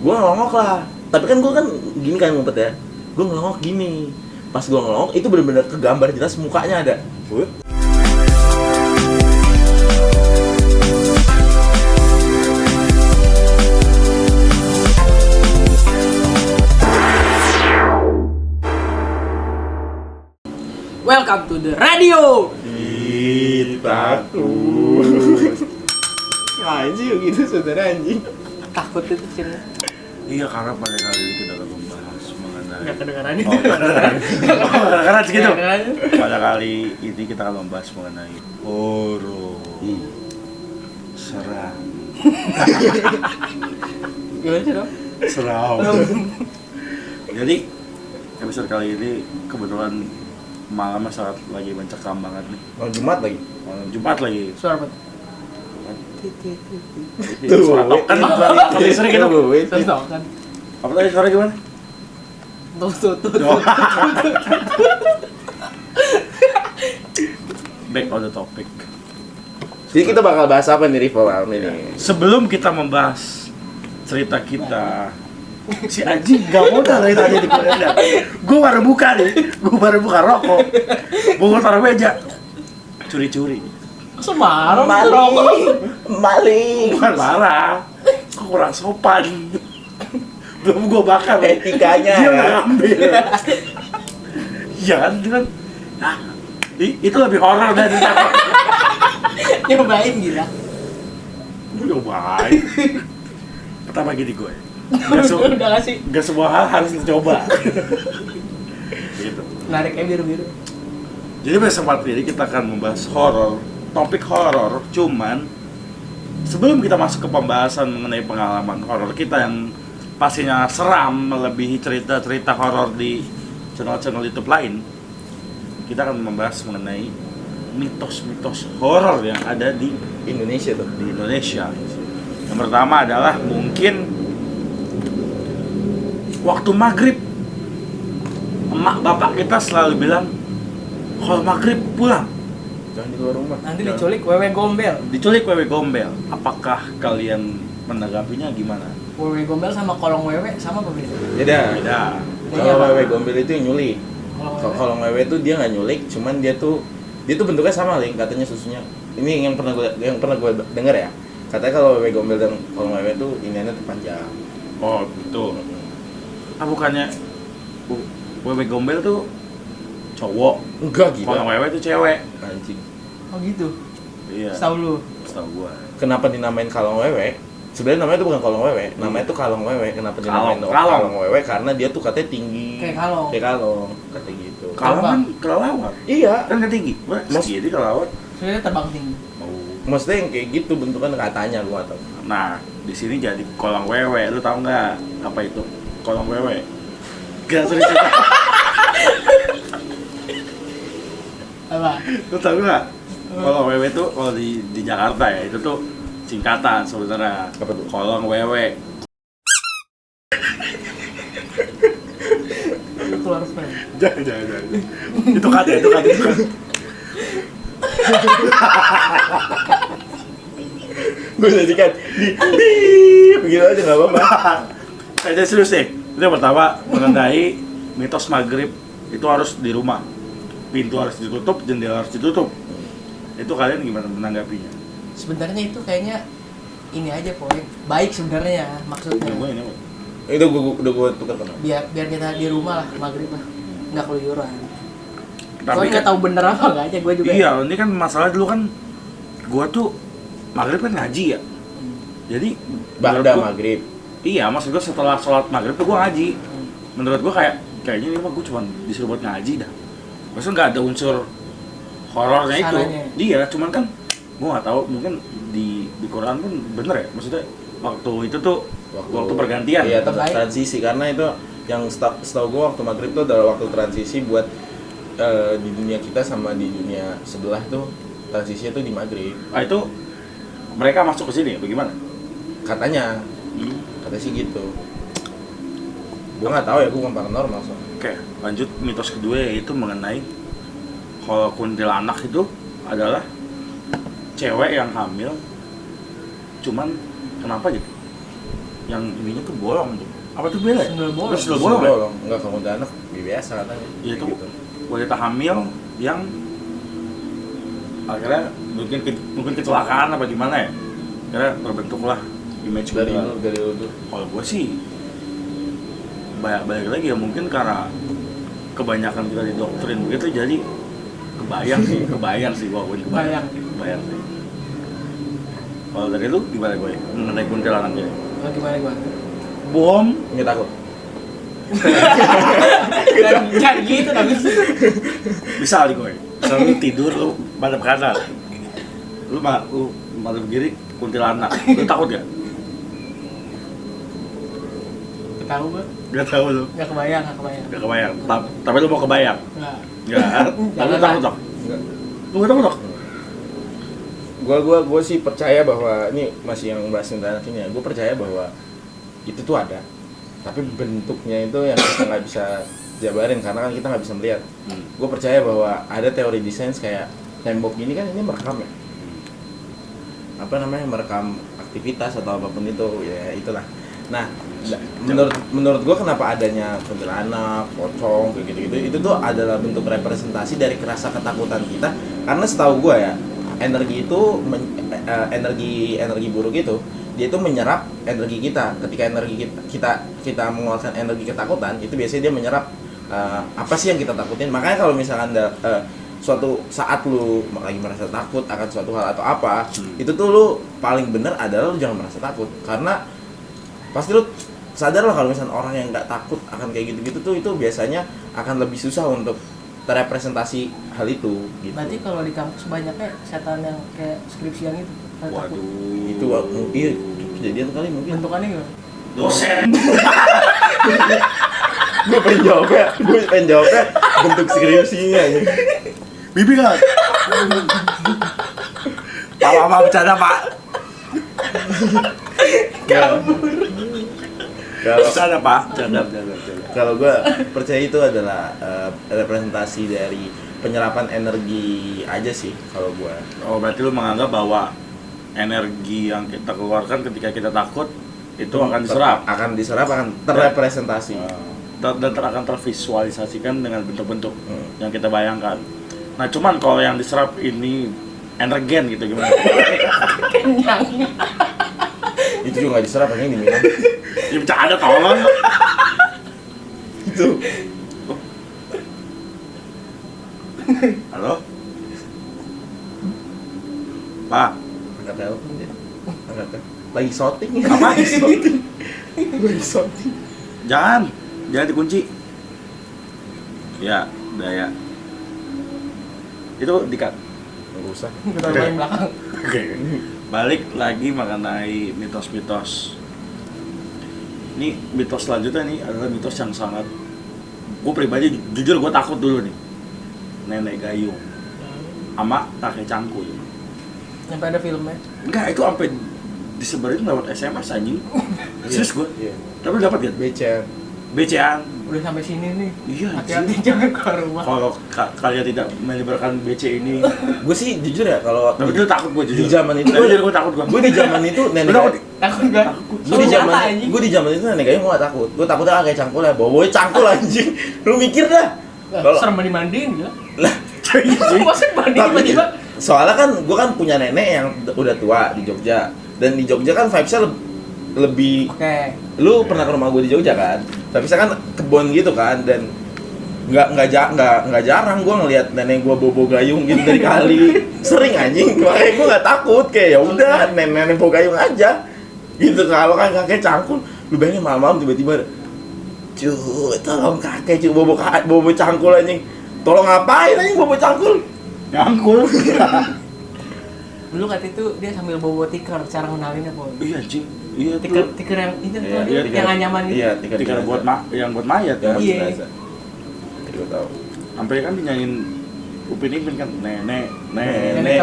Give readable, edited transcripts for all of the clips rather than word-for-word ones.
Gue ngelongok lah. Tapi kan gue kan gini kan ngumpet ya. Gue ngelongok gini. Pas gue ngelongok itu benar-benar kegambar jelas mukanya ada. Welcome to the radio. Takut. Anjing gitu saudara anjing. Takut itu sih. Iya, karena pada kali ini kita akan membahas mengenai Enggak kedengaran itu. karena segitu. Kedengaran. Pada kali ini kita akan membahas mengenai horor. Seram. Gimana sih, Dok? Seram. Jadi episode kali ini kebetulan malamnya sangat lagi mencekam banget nih. Malam Jumat lagi. Malam Jumat lagi. Suara apa? Suara token, suara sering gitu. Terus tau kan? Apa tadi suara gimana? Tuh. Back on the topic. Jadi kita bakal bahas apa nih Rivo malam ini? Sebelum kita membahas cerita kita, si anjing gak mau ceritanya di korea. Gue baru buka rokok. Gue taruh meja. Curi-curi. Semarang Maling. Bukan marah. Kok kurang sopan. Belum gue bakar. Etikanya. Dia ngambil. Iya kan, itu kan. Nah, itu lebih horor dari apa? Nyobain gila. Gue nyobain. Pertama gini gue. Udah ngasih. Gak semua hal harus dicoba. Gitu. Nariknya biru-biru. Jadi pada kesempatan ini kita akan membahas horor, topik horor. Cuman sebelum kita masuk ke pembahasan mengenai pengalaman horor kita yang pastinya seram melebihi cerita-cerita horor di channel-channel YouTube lain, kita akan membahas mengenai mitos-mitos horor yang ada di Indonesia tuh. Indonesia. Yang pertama adalah mungkin waktu maghrib, emak bapak kita selalu bilang kalau maghrib pulang, Jangan di luar rumah. Nanti diculik wewe gombel. diculik wewe gombel. Apakah kalian menanggapinya gimana? Wewe gombel sama kolong wewe sama apa beda? Beda. Beda. Kalau wewe gombel itu yang nyulik. Kolong Kalau wewe itu dia nggak nyulik, cuman dia tuh bentuknya sama Ling, katanya susunya. Ini yang pernah gue denger ya. Katanya kalau wewe gombel dan kolong wewe tuh iniannya tuh panjang. Oh gitu. Ah bukannya wewe gombel tuh cowok, Enggak gitu. kalau wewe tuh cewek. Anjing. Oh gitu. Iya. Setahu lu. Setahu gua. Kenapa dinamain kalong wewe? Sebenarnya namanya itu bukan kolong wewe, namanya itu kalong wewe. Kenapa dinamain kalong wewe? Karena dia tuh katanya tinggi. Kayak kalong. Kayak kalong, katanya gitu. Kalau kan kelelawar. Iya. Kan kan tinggi. Jadi kelelawar. Sebenarnya terbang tinggi. Oh. Maksudnya yang kayak gitu bentukan katanya gua nggak tahu. Nah, di sini jadi kolong wewe. Lu tahu nggak apa itu? Kolong wewe. Gak serius. Apa? Lu tahu nggak? Kolong wewe tuh kalau di Jakarta ya, itu tuh singkatan sebenarnya. Apa tuh? Kolong wewe. Itu keluar spam. Jangan. Itu kata. Gue jadikan di begitu aja nggak apa-apa. Kayaknya serius deh. Itu yang pertama mengenai mitos maghrib itu harus di rumah. Pintu harus ditutup, jendela harus ditutup. Itu kalian gimana menanggapinya? Sebenarnya itu kayaknya ini aja poin. Baik sebenarnya maksudnya. Gue ini apa? Itu gue tukar kenapa? Biar kita di rumah lah maghrib lah. Nggak keluyuran. Tapi Gue nggak tahu bener apa nggak aja gue juga. Iya, ini kan masalah dulu kan gua tuh maghrib kan ngaji ya. Jadi Ba'da menurut gua- maghrib. Iya, maksud gua setelah sholat maghrib tuh gua ngaji. Menurut gua kayaknya ini mah gua cuma disuruh buat ngaji dah. Maksudnya nggak ada unsur horornya itu. Sananya. Iya, cuman kan gua nggak tahu mungkin di Quran pun bener ya. Maksudnya waktu itu tuh waktu pergantian. Iya, Terbaik. transisi karena itu yang setahu gue waktu maghrib itu adalah waktu transisi buat di dunia kita sama di dunia sebelah tuh transisinya tuh di maghrib Ah itu mereka masuk ke sini bagaimana? katanya sih gitu. Gue nggak tahu ya, gue bukan paranormal soalnya. Oke, lanjut mitos kedua yaitu mengenai kalau kuntilanak itu adalah cewek yang hamil, cuman kenapa gitu? yang ininya tuh bolong tuh. Apa tuh bela? Sundel bolong. Sundel bolong. Ya? Enggak, kalau kuntilanak biasa katanya. Ya itu Gitu. wanita hamil yang akhirnya mungkin kecelakaan apa gimana ya? Akhirnya terbentuklah image Dari kuntilanak. lu tuh. Kalau gue sih balik lagi ya mungkin karena kebanyakan kita didoktrin begitu jadi kebayang sih gua Kebayang. kebayang sih. Kalau dari lu gimana gue mengenai kuntilanak jadi? Oh, gimana? Bom Nggak takut. Jangan gitu tapi. bisa nih gue. Misalnya lu tidur lu madep kanan. Lu madep kiri kuntilanak. Lu takut gak? Tahu gue. Gak tahu lu. Gak kebayang. Gak kebayang. Tapi lu mau kebayang? Enggak. Gak. Tapi lu takut dong? Enggak. Lu gak takut dong? Gua sih percaya bahwa ini masih yang bahas kuntilanak ini ya. Gua percaya bahwa itu tuh ada. Tapi bentuknya itu yang kita nggak bisa jabarin karena kan kita nggak bisa melihat. Gue percaya bahwa ada teori desain kayak tembok gini kan ini merekam ya. Apa namanya, merekam aktivitas atau apapun itu ya itulah. Nah, menurut gue kenapa adanya kuntilanak, pocong kayak gitu-gitu itu tuh adalah bentuk representasi dari rasa ketakutan kita. Karena setahu gue ya energi itu energi buruk itu dia itu menyerap energi kita. Ketika energi kita mengeluarkan energi ketakutan itu biasanya dia menyerap apa sih yang kita takutin. Makanya kalau misalkan suatu saat lu lagi merasa takut akan suatu hal atau apa, itu tuh lu paling bener adalah lu jangan merasa takut, karena pasti lu sadar lah kalau misalkan orang yang nggak takut akan kayak gitu-gitu tuh itu biasanya akan lebih susah untuk terrepresentasi hal itu gitu. Berarti kalau di kampus banyaknya setan yang kayak skripsian itu. Takut. Waduh. Itu iya kejadian kali mungkin. Bentukannya gimana? Dosen. gue pengen jawabnya bentuk skripsinya aja. Bibi kan? Apa bercanda pak? Bercanda pak? Bercanda. Kalau gue percaya itu adalah representasi dari penyerapan energi aja sih kalau gue. Oh berarti lu menganggap bahwa energi yang kita keluarkan ketika kita takut itu akan diserap, akan terrepresentasi dan akan tervisualisasikan dengan bentuk-bentuk yang kita bayangkan. Nah cuman kalau yang diserap ini energen gitu gimana? Kenyang. itu juga nggak diserap, hanya diminum. Ya bercanda tolong. Itu Halo? Pak? angkat telepon dia, lagi shooting. Apa? Lagi shooting. Jangan dikunci. Ya, udah ya. Itu dikat. Nggak usah. Kita paling belakang. Oke. Balik lagi mengenai mitos-mitos. Ini mitos selanjutnya nih adalah mitos yang sangat, gue pribadi jujur gue takut dulu nih. Nenek gayung sama kakek cangkul. Sampai ada filmnya. Enggak, itu sampai disebarin lewat SMS anjing. Serius gue. Iya. Tapi dapat ya? BCA. Udah sampai sini nih. Iya, Hati-hati jangan keluar rumah. Kalau kalian tidak menyebarkan BC ini, Gue sih jujur ya kalau tapi itu takut gue jujur. di zaman itu gue takut gue. gue di zaman itu nenek Lu takut? Takut gak? gue di zaman itu nenek gayung gue gak takut. Gue takutnya kayak cangkul ya, bawa cangkul anjing. Lu mikir dah. Kalau Serem dimandiin gila. lah Masa mandi tapi tiba-tiba? soalnya kan gue kan punya nenek yang udah tua di Jogja, dan di Jogja kan vibesnya lebih. Oke. Lu pernah ke rumah gue di Jogja kan? Tapi saya kan kebon gitu kan, dan nggak jarang gue ngelihat nenek gue bobo gayung gitu dari kali. Sering anjing, makanya gue nggak takut, kayak ya udah nenek bobo gayung aja gitu. Kalau kan kakek cangkul, lu bayangin malam-malam tiba-tiba, cuy tolong kakek cuy bobo cangkul anjing. Tolong ngapain anjing bobo cangkul? Nyangkul. Dulu kata itu dia sambil bawa tikar cara ngenalinnya po. Iya anjing. Iya Tikar yang itu Iya, tuh dia, yang anyaman gitu. Iya, Tikar buat yang buat mayat ya. kan. Iya. Gue tahu. Sampai kan dinyanyiin Upin Ipin kan nenek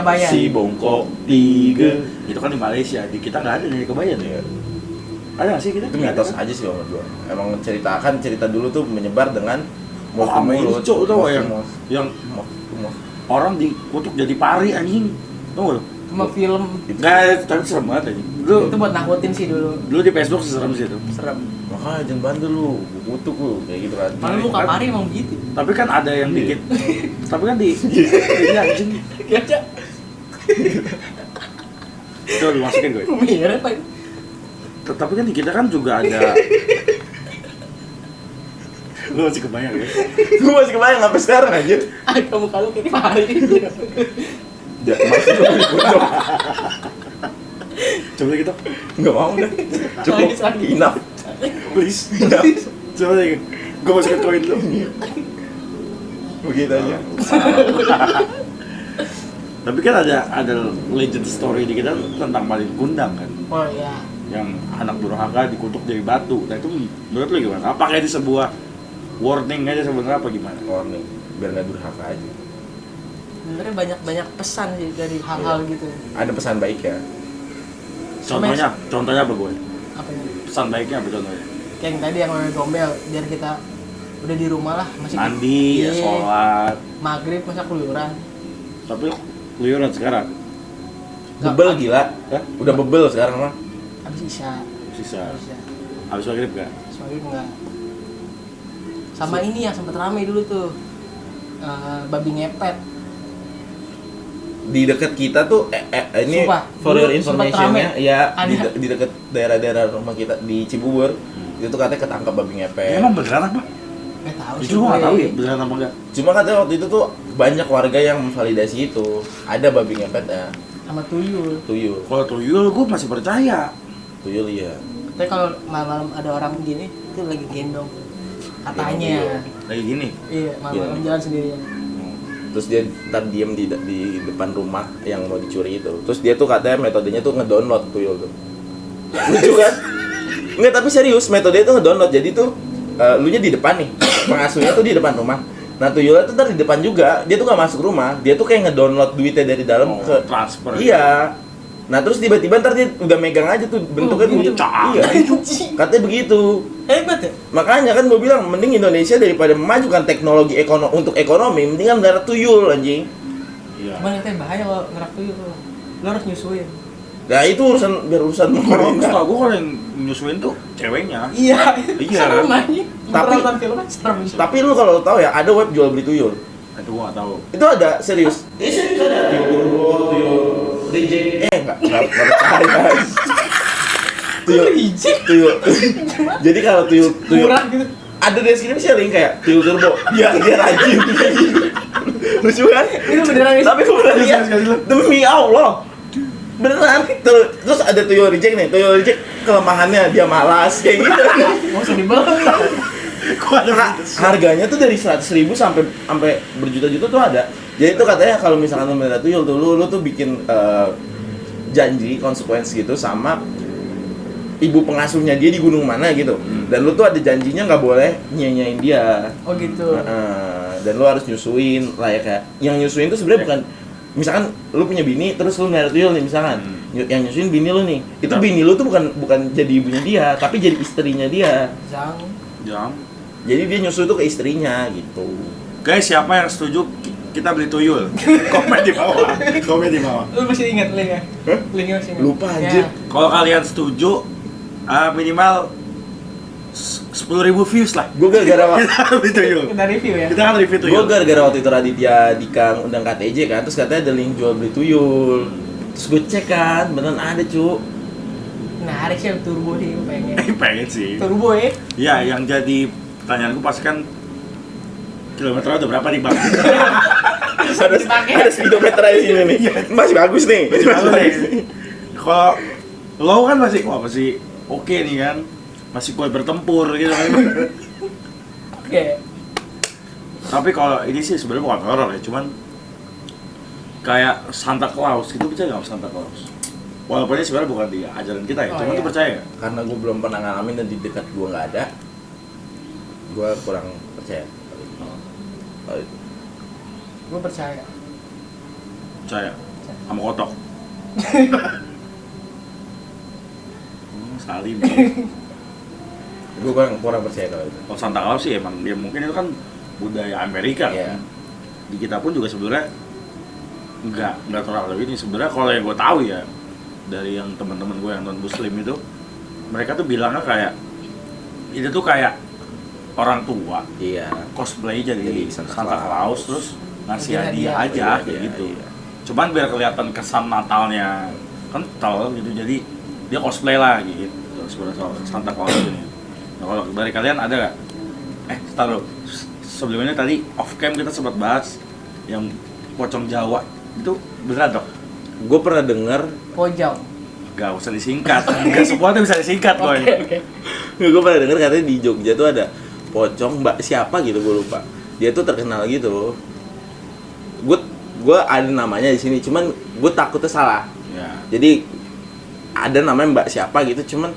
Kebayan. si bongkok tiga. Itu kan di Malaysia, di kita nggak ada nenek kebayan ya. Iya. Ada nggak sih kita? Itu mitos aja sih menurut gua. Emang cerita dulu tuh menyebar dengan Oh, sama ini cok, tau gak yang mulut. orang dikutuk jadi pari anjing. Tau gak lu? Sama film. Nggak, tapi serem banget aja. Itu buat nakutin sih dulu. Dulu di Facebook serem sih itu. Serem. Makanya jangan bantu lu, gue kutuk lu, kayak gitu kan. Malah lu kapari emang gitu. Tapi kan ada yang dikit. Tapi kan di anjing. Kaca. Coba dimasukin gue. Mirip apa? Tapi kan di kita kan juga ada. Lu masih kebayang ya? Gue masih kebayang sampai sekarang aja. Kamu kalau kayak Fahri. Masih lu dikutuk. Coba kita. Nggak mau dah. Cukup, Lagi. enough. Please. Coba lagi. Gue masukin koin dulu. Begitu aja. Tapi kan ada legend story di kita tentang Malin Kundang kan. Oh iya. Yang anak durhaka dikutuk dari batu. Nah itu menurut lu gimana? Apakah itu sebuah warning aja sebenarnya apa gimana? Warning, biar nggak durhaka aja. Sebenarnya banyak pesan sih dari hal-hal gitu. Ada pesan baik ya. Contohnya apa gue? Apa ya? Pesan baiknya apa contohnya? Kayak yang tadi yang wewe gombel, biar kita udah di rumah lah masih Mandi, ya, Iya. sholat. Maghrib masa keluyuran. Tapi keluyuran sekarang. Nggak, Bebel gila. Hah? Udah bebel sekarang mah. Habis isya. Sisa. Habis isya. Habis maghrib gak? Maghrib enggak. Sama ini yang sempat rame dulu tuh. Babi ngepet. Di dekat kita tuh ini Sumpah, for your dulu information sempet rame. ya Ada. di dekat daerah-daerah rumah kita di Cibubur itu tuh katanya ketangkap babi ngepet. Emang beneran apa? Nggak tahu Itu gue gak gue. tau ya beneran apa enggak. Cuma katanya waktu itu tuh banyak warga yang memvalidasi itu ada babi ngepet ya, Sama tuyul. tuyul, Kalau tuyul gue masih percaya. tuyul iya. Tapi kalau malam-malam ada orang gini itu lagi gendong. Katanya. Lagi gini. Iya, malam-malam Iya. jalan sendirian. Terus dia ntar diem di depan rumah yang mau dicuri itu. Terus dia tuh katanya metodenya tuh ngedownload tuyul tuh. Lucu kan? Enggak, tapi serius metodenya tuh ngedownload. Jadi tuh lu nya di depan nih, pengasuhnya tuh di depan rumah. Nah tuyulnya tuh ntar di depan juga. Dia tuh nggak masuk rumah. Dia tuh kayak ngedownload duitnya dari dalam ke transfer. Iya. Nah terus tiba-tiba ntar dia udah megang aja tuh bentuknya gitu. tuh. Iya. Katanya begitu. Hebat ya? Makanya kan gue bilang mending Indonesia daripada memajukan teknologi untuk ekonomi, mendingan melihara tuyul anjing. Iya. Cuman katanya bahaya kalau ngerak tuyul. Lo harus nyusuin. Nah itu biar urusan Kalau pemerintah. setahu gue kalau yang nyusuin tuh ceweknya. Iya. Iya. Serem aja. Tapi- Nonton filmnya serem. Tapi lu kalau tahu ya ada web jual beli tuyul. Itu gue gak tahu. Itu ada serius. Ini serius ada tuyul reject. Enggak percaya. tuyul. Jadi kalau tuyul Murah gitu. ada deskripsi link kayak tuyul turbo. Dia rajin. Lucu kan? Itu beneran nih. Tapi gue pernah lihat demi Allah. Beneran. Terus ada tuyul reject nih. Tuyul reject kelemahannya dia malas kayak gitu. Mau usah dibeli. Harganya tuh dari 100.000 sampai berjuta-juta tuh ada. Jadi tuh katanya kalau misalkan lu melihara tuyul tuh lu tuh bikin janji konsekuensi gitu sama ibu pengasuhnya dia di gunung mana gitu. Dan lu tuh ada janjinya nggak boleh nyanyain dia. Oh gitu. Dan lu harus nyusuin lah ya kayak. Yang nyusuin tuh sebenarnya bukan misalkan lu punya bini terus lu melihara tuyul nih misalkan. Yang nyusuin bini lu nih. Itu bini lu tuh bukan jadi ibunya dia, tapi jadi istrinya dia. Jam. Jadi dia nyusu itu ke istrinya gitu. Guys, siapa yang setuju kita beli tuyul? Komen di bawah. Komen di bawah. Lu masih ingat linknya? Hah? Linknya masih ingat? Lupa anjir. Kalau kalian setuju, minimal 10.000 views lah. Gue gara-gara Kita beli tuyul. Kita review ya? Kita kan review tuyul. gue gara-gara waktu itu Raditya Dika undang KTJ kan, terus katanya ada link jual beli tuyul. Terus gue cek kan, beneran ada cu. Menarik sih turbo sih, gue pengen. Pengen sih. Turbo ya? Ya, yang jadi pertanyaanku pasti kan kilometernya udah berapa nih bang? ada speedometer di sini nih. Masih bagus nih. Kalau lo kan masih oke nih kan, masih kuat bertempur gitu kan. Oke. Tapi kalau ini sih sebenarnya bukan horor ya, cuman kayak Santa Claus gitu, percaya nggak Santa Claus? Walaupun ini sebenarnya bukan di ajaran kita ya, Oh, cuman iya. tuh percaya nggak? Karena gue belum pernah ngalamin dan di dekat gue nggak ada, gue kurang percaya. Oh, itu. Gue percaya. Percaya sama kotok. Salim. Gue kurang percaya kalau itu. Kalau Santa Claus sih emang dia mungkin itu kan budaya Amerika Iya. kan. Di kita pun juga sebenarnya nggak terlalu ini sebenarnya. Kalau yang gue tahu ya dari yang teman-teman gue yang non muslim itu, mereka tuh bilangnya kayak itu tuh kayak orang tua Iya. cosplay jadi Santa Santa Claus terus ngasih Ngasih hadiah hadiah. aja Iya, kayak iya, gitu. iya. Cuman biar kelihatan kesan Natalnya kental gitu, jadi dia cosplay lah gitu sebenarnya soal Santa Claus ini. Nah, kalau dari kalian ada nggak? Taruh sebelumnya tadi off cam kita sempat bahas yang pocong Jawa itu beneran dok? Gue pernah dengar, Pojong. Gak usah disingkat, nggak semua tuh bisa disingkat boy. Oke. gue pernah dengar katanya di Jogja tuh ada pocong mbak siapa gitu, gue lupa. Dia tuh terkenal gitu. Gue ada namanya di sini, cuman gue takutnya salah. Ya. Jadi ada namanya mbak siapa gitu, cuman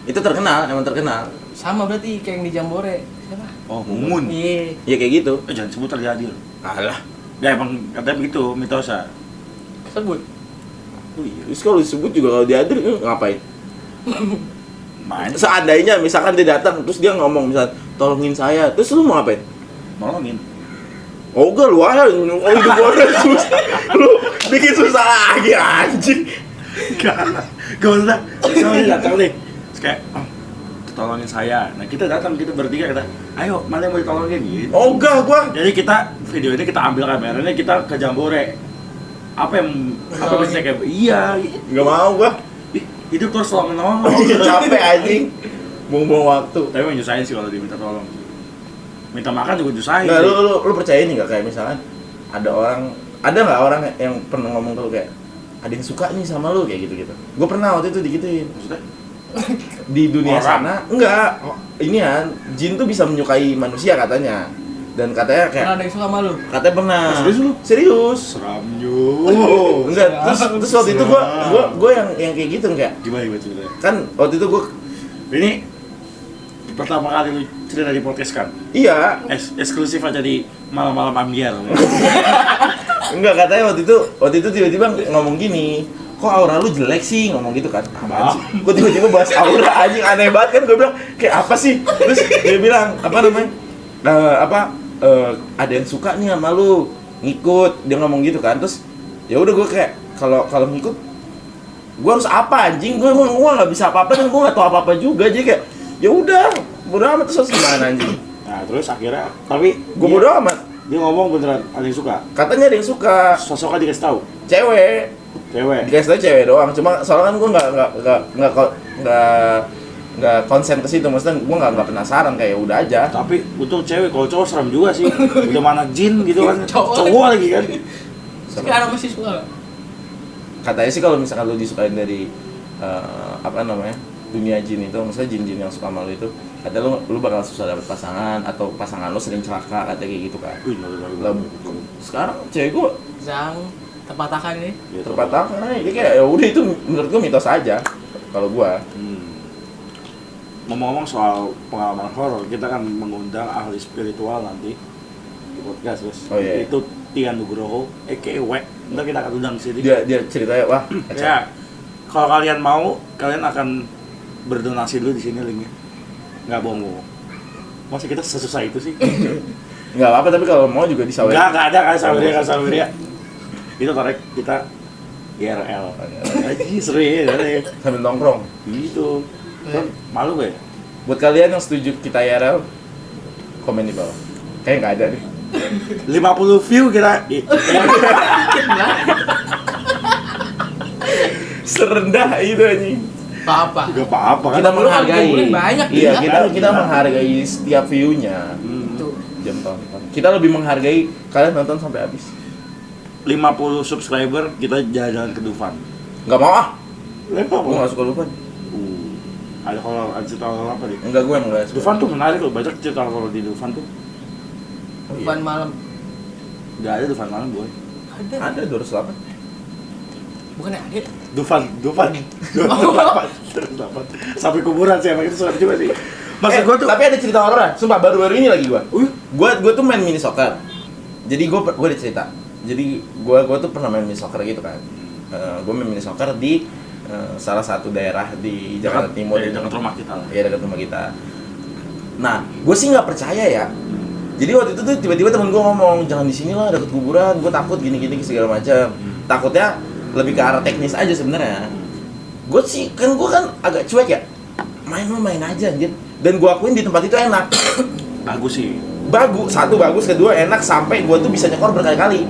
itu terkenal, emang terkenal. Sama berarti kayak yang di Jambore. Siapa? Oh, Mumun. Iya. Ya kayak gitu. Jangan sebut terjadi loh. Alah. Ya emang katanya begitu mitosnya. Sebut. Oh iya. Terus kalau disebut juga kalau dia ada ngapain? Main, Seandainya misalkan dia datang terus dia ngomong misal tolongin saya, terus lu mau ngapain? nolongin. Oh enggak, lu aja, oh hidup gua udah susah. Lu bikin susah lagi anjing. Gak usah. Misalnya dia datang nih, terus kayak, tolongin saya. Nah kita datang, kita bertiga, kita, ayo mana yang mau ditolongin gitu. Oh enggak, gua. Jadi kita, video ini kita ambil kameranya, kita ke Jambore. Apa yang bisa kayak, iya, Enggak mau gua. hidup terus selalu menolong. Capek anjing. Buang-buang waktu. Tapi emang nyusahin sih kalau diminta tolong. Minta makan juga nyusahin. Enggak, lu percaya ini enggak kayak misalkan ada nggak orang yang pernah ngomong ke lu kayak ada yang suka nih sama lu kayak gitu-gitu. Gue pernah waktu itu digituin. Maksudnya? Di dunia Orang? sana enggak. Ini ya, jin tuh bisa menyukai manusia katanya. Dan katanya kayak Pernah ada yang suka sama lu? katanya pernah. Serius lu? Serius. Seramnya. Enggak, terus waktu itu gua yang kayak gitu kayak Gimana ceritanya? kan waktu itu gua Ini pertama kali lu cerita di podcast kan? iya, Eksklusif aja di malam-malam ambiar. enggak katanya waktu itu tiba-tiba ngomong gini, kok aura lu jelek sih, ngomong gitu kan. Apaan sih? Gua tiba-tiba bahas aura anjing, aneh banget kan. Gua bilang kayak apa sih? Terus dia bilang apa namanya? Ada yang suka nih sama lu, ngikut. Dia ngomong gitu kan. Terus ya udah gua kayak kalau ngikut gua harus apa anjing? Gua nggak bisa apa-apa dan gua nggak tahu apa-apa juga. Jadi kayak ya udah, bodo amat. Terus gimana anjing? Nah terus akhirnya, tapi Gua bodo amat. dia ngomong beneran ada yang suka. Katanya ada yang suka, Sosoknya dikasih tahu, cewek. cewek. Dikasih tau cewek doang. Cuma soalnya kan gua nggak konsen ke situ. Maksudnya gua nggak penasaran, kayak udah aja. Tapi untuk cewek, kalau cowok serem juga sih. Udah mana jin gitu kan, Cowok. cowok lagi kan. Sekarang masih suka nggak? Katanya sih kalau misalkan lu disukain dari apa namanya, dunia jin itu, maksudnya jin-jin yang suka sama lu itu, katanya lu bakal susah dapet pasangan atau pasangan lu sering celaka, katanya kayak gitu kan. Wih, Lah, sekarang cewek gua Zang terpatahkan nih. gitu. terpatahkan aja. Dia kayak ya udah, itu menurut gua mitos aja kalau gua. Ngomong-ngomong soal pengalaman horor, kita kan mengundang ahli spiritual nanti di podcast, terus. Oh, iya. Itu Tian Nugroho, EKW. Ntar kita akan undang di sini. Dia ceritanya wah kacau. Ya, kalau kalian mau, kalian akan berdonasi dulu di sini linknya. Nggak bohong. Masa kita sesusah itu sih? Nggak apa-apa, tapi kalau mau juga disawerin. Nggak ada kan Saweria. Itu tarik kita IRL. Aji seru ya, Sambil nongkrong. gitu. Kan malu gak ya? Buat kalian yang setuju kita IRL, komen di bawah. Kayaknya nggak ada deh. 50 view kita. Serendah itu anjing. Apa-apa. Gak apa-apa kan? Kita menghargai. kumpulin banyak, Iya, gila. kita menghargai setiap view-nya. Tuh. Jam tonton. Kita lebih menghargai kalian nonton sampai habis. 50 subscriber kita jalan-jalan ke Dufan. Nggak mau ah. Lepas Gue nggak suka Dufan. Ada kalau ada cerita horor apa nih? Enggak, gue emang nggak suka. Dufan tuh menarik loh, banyak cerita horor di Dufan tuh. Oh, iya. Bukan malam. Gak ada Dufan malam boy. Ada. Ada 208. Bukan ada. Dufan. Terus dapat. Sampai kuburan sih, emang itu suka juga sih. Maksud gua tuh. Tapi ada cerita horor. Sumpah baru-baru ini lagi gue. Gue tuh main mini soccer. Jadi gue ada cerita. Jadi gue tuh pernah main mini soccer gitu kan. Gue main mini soccer di salah satu daerah di Jakarta Timur. Dekat rumah kita lah. Iya, dekat rumah kita. Nah, gue sih nggak percaya ya. Jadi waktu itu tuh tiba-tiba temen gue ngomong, jangan di sini lah, dekat kuburan. Gue takut gini-gini segala macam. takutnya lebih ke arah teknis aja sebenarnya. Gue kan agak cuek ya, main aja anjir. Dan gue akuin di tempat itu enak. Bagus sih. Bagus, kedua enak sampai gue tuh bisa nyekor berkali-kali.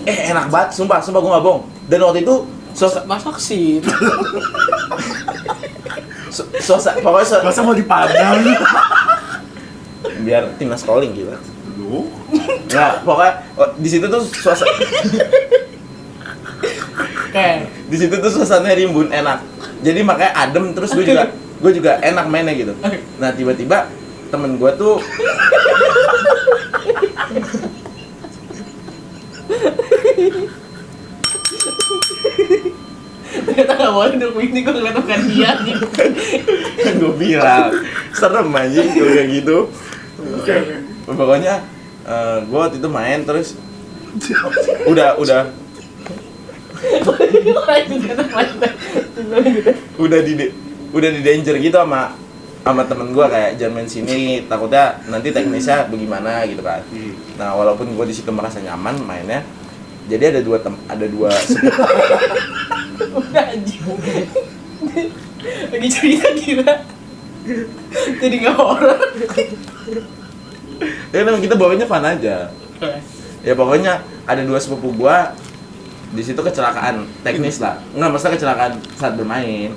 Enak banget, sumpah gue nggak bohong. Dan waktu itu Masak sih. pokoknya Masa mau dipandang? biar timnas calling gitu. Lu? Nggak, pokoknya di situ tuh suasana di situ tuh suasananya rimbun, enak. Jadi makanya adem, terus gue juga enak mainnya gitu. Nah tiba-tiba temen gue tuh Ternyata nggak boleh duduk ini, gue ngeliat bukan dia gitu. kan gue bilang serem aja kalau kayak gitu. Pokoknya gue waktu itu main terus udah di danger gitu sama temen gue, kayak jangan main sini, takutnya nanti teknisnya bagaimana gitu kan. Nah walaupun gue di situ merasa nyaman mainnya, jadi ada dua Udah anjing. Lagi cerita gila. Jadi nggak horor. ya memang kita bawanya fun aja. Ya pokoknya ada dua sepupu gua di situ kecelakaan teknis lah. Enggak, masalah kecelakaan saat bermain.